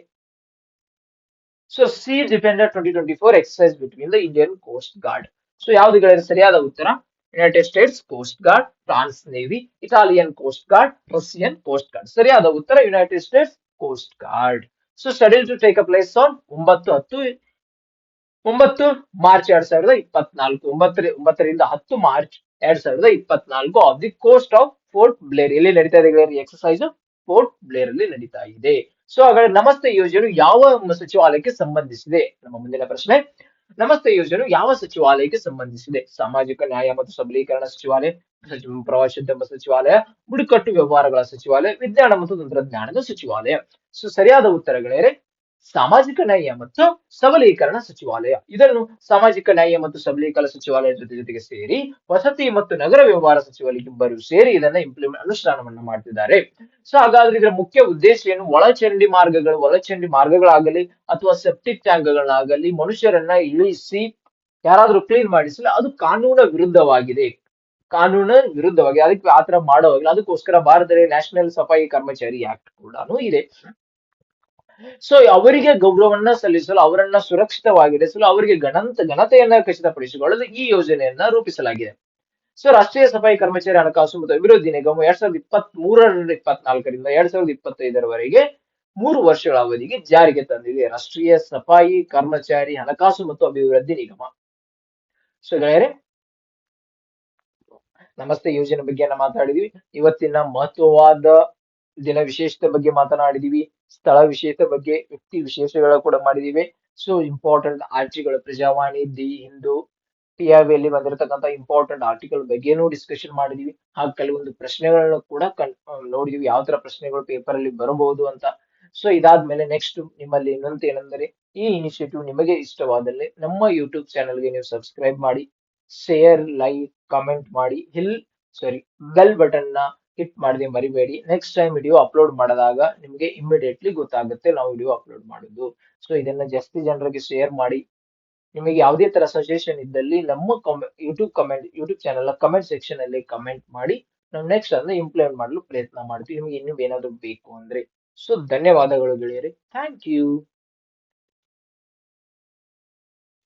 So sea defender 2024 exercise between the Indian coast guard. So ಯಾವ್ದು ಸರಿಯಾದ ಉತ್ತರ? United States coast guard, France navy, Italian coast guard, Russian coast guard. ಸರಿಯಾದ ಉತ್ತರ United States coast guard. So schedule to take a place on 9 March 2024, 9ರಿಂದ 10 March 2024 off the coast of Port Blair. ಎಲ್ಲಿ ನಡೀತಾ ಇದೆ exercise? Fort Blair ಅಲ್ಲಿ ನಡೀತಾ ಇದೆ. So ಹಾಗಾದ್ರೆ ನಮಸ್ತೆ ಯೋಜನೆ ಯಾವ ಸಚಿವಾಲಯಕ್ಕೆ ಸಂಬಂಧಿಸಿದೆ? ನಮ್ಮ ಮುಂದಿನ ಪ್ರಶ್ನೆ, ನಮಸ್ತೆ ಯೋಜನೆ ಯಾವ ಸಚಿವಾಲಯಕ್ಕೆ ಸಂಬಂಧಿಸಿದೆ? ಸಾಮಾಜಿಕ ನ್ಯಾಯ ಮತ್ತು ಸಬಲೀಕರಣ ಸಚಿವಾಲಯ, ಪ್ರವಾಸೋದ್ಯಮ ಸಚಿವಾಲಯ, ಬುಡಕಟ್ಟು ವ್ಯವಹಾರಗಳ ಸಚಿವಾಲಯ, ವಿಜ್ಞಾನ ಮತ್ತು ತಂತ್ರಜ್ಞಾನದ ಸಚಿವಾಲಯ. ಸೊ ಸರಿಯಾದ ಉತ್ತರಗಳೇ ಸಾಮಾಜಿಕ ನ್ಯಾಯ ಮತ್ತು ಸಬಲೀಕರಣ ಸಚಿವಾಲಯ. ಇದನ್ನು ಸಾಮಾಜಿಕ ನ್ಯಾಯ ಮತ್ತು ಸಬಲೀಕರಣ ಸಚಿವಾಲಯ ಜೊತೆಗೆ ಸೇರಿ ವಸತಿ ಮತ್ತು ನಗರ ವ್ಯವಹಾರ ಸಚಿವಾಲಯ ಇಬ್ಬರು ಸೇರಿ ಇದನ್ನ ಅನುಷ್ಠಾನವನ್ನ ಮಾಡ್ತಿದ್ದಾರೆ. ಸೊ ಹಾಗಾದ್ರೆ ಇದರ ಮುಖ್ಯ ಉದ್ದೇಶ ಏನು? ಒಳಚಂಡಿ ಮಾರ್ಗಗಳಾಗಲಿ ಅಥವಾ ಸೆಪ್ಟಿಕ್ ಟ್ಯಾಂಕ್ಗಳಾಗಲಿ ಮನುಷ್ಯರನ್ನ ಇಳಿಸಿ ಯಾರಾದ್ರೂ ಕ್ಲೀನ್ ಮಾಡಿಸಿಲ್ಲ, ಅದು ಕಾನೂನ ವಿರುದ್ಧವಾಗಿದೆ. ಅದಕ್ಕೆ ಆತರ ಮಾಡೋವಾಗಿಲ್ಲ. ಅದಕ್ಕೋಸ್ಕರ ಭಾರತದಲ್ಲಿ ನ್ಯಾಷನಲ್ ಸಫಾಯಿ ಕರ್ಮಚಾರಿ ಆಕ್ಟ್ ಕೂಡ ಇದೆ. ಸೊ ಅವರಿಗೆ ಗೌರವವನ್ನ ಸಲ್ಲಿಸಲು, ಅವರನ್ನ ಸುರಕ್ಷಿತವಾಗಿರಿಸಲು, ಅವರಿಗೆ ಘನತೆಯನ್ನ ಖಚಿತಪಡಿಸಿಕೊಳ್ಳಲು ಈ ಯೋಜನೆಯನ್ನ ರೂಪಿಸಲಾಗಿದೆ. ಸೊ ರಾಷ್ಟ್ರೀಯ ಸಫಾಯಿ ಕರ್ಮಚಾರಿ ಹಣಕಾಸು ಮತ್ತು ಅಭಿವೃದ್ಧಿ ನಿಗಮ 2023ರಿಂದ 2024ರಿಂದ 2025ರವರೆಗೆ 3 ವರ್ಷಗಳ ಅವಧಿಗೆ ಜಾರಿಗೆ ತಂದಿದೆ. ರಾಷ್ಟ್ರೀಯ ಸಫಾಯಿ ಕರ್ಮಚಾರಿ ಹಣಕಾಸು ಮತ್ತು ಅಭಿವೃದ್ಧಿ ನಿಗಮ. ಸೊ ಗೆಳೆಯರೆ, ನಮಸ್ತೆ ಯೋಜನೆ ಬಗ್ಗೆ ಮಾತಾಡಿದ್ವಿ. ಇವತ್ತಿನ ಮಹತ್ವವಾದ ದಿನ ವಿಶೇಷತೆ ಬಗ್ಗೆ ಮಾತನಾಡಿದೀವಿ. ಸ್ಥಳ ವಿಶೇಷತೆ ಬಗ್ಗೆ, ವ್ಯಕ್ತಿ ವಿಶೇಷಗಳ ಕೂಡ ಮಾಡಿದೀವಿ. So important article, Prajavani, the Hindu, ಟಿಆರ್‌ವಿಯಲ್ಲಿ ಬಂದಿರತಕ್ಕಂತ ಇಂಪಾರ್ಟೆಂಟ್ ಆರ್ಟಿಕಲ್ ಬಗ್ಗೆನೂ ಡಿಸ್ಕಷನ್ ಮಾಡಿದೀವಿ. ಹಾಗೆ ಕೆಲವೊಂದು ಪ್ರಶ್ನೆಗಳನ್ನ ಕೂಡ ನೋಡಿದೀವಿ, ಯಾವ ತರ ಪ್ರಶ್ನೆಗಳು ಪೇಪರ್ ಅಲ್ಲಿ ಬರಬಹುದು ಅಂತ. ಸೊ ಇದಾದ್ಮೇಲೆ ನೆಕ್ಸ್ಟ್ ನಿಮ್ಮಲ್ಲಿ ಇನ್ನೊಂದು ಏನಂದ್ರೆ, ಈ ಇನಿಷಿಯೇಟಿವ್ ನಿಮಗೆ ಇಷ್ಟವಾದಲ್ಲಿ ನಮ್ಮ ಯೂಟ್ಯೂಬ್ ಚಾನೆಲ್ಗೆ ನೀವು ಸಬ್ಸ್ಕ್ರೈಬ್ ಮಾಡಿ, ಶೇರ್, ಲೈಕ್, ಕಮೆಂಟ್ ಮಾಡಿ, ಬೆಲ್ ಬಟನ್ ನ ಹಿಟ್ ಮಾಡದೆ ಮರಿಬೇಡಿ. ನೆಕ್ಸ್ಟ್ ಟೈಮ್ ವಿಡಿಯೋ ಅಪ್ಲೋಡ್ ಮಾಡಿದಾಗ ನಿಮಗೆ ಇಮಿಡಿಯೇಟ್ಲಿ ಗೊತ್ತಾಗುತ್ತೆ ನಾವು ವಿಡಿಯೋ ಅಪ್ಲೋಡ್ ಮಾಡುದು. ಸೊ ಇದನ್ನ ಜಾಸ್ತಿ ಜನರಿಗೆ ಶೇರ್ ಮಾಡಿ. ನಿಮಗೆ ಯಾವುದೇ ತರ ಸಜೆಷನ್ ಇದ್ದಲ್ಲಿ ನಮ್ಮ ಯೂಟ್ಯೂಬ್ ಚಾನೆಲ್ ನ ಕಮೆಂಟ್ ಸೆಕ್ಷನ್ ಅಲ್ಲಿ ಕಮೆಂಟ್ ಮಾಡಿ. ನಾವು ನೆಕ್ಸ್ಟ್ ಅದನ್ನ ಇಂಪ್ಲಿಮೆಂಟ್ ಮಾಡಲು ಪ್ರಯತ್ನ ಮಾಡ್ತೀವಿ, ನಿಮಗೆ ಇನ್ನೂ ಏನಾದ್ರು ಬೇಕು ಅಂದ್ರೆ. ಸೊ ಧನ್ಯವಾದಗಳು ಗೆಳೆಯರೆ, ಥ್ಯಾಂಕ್ ಯು.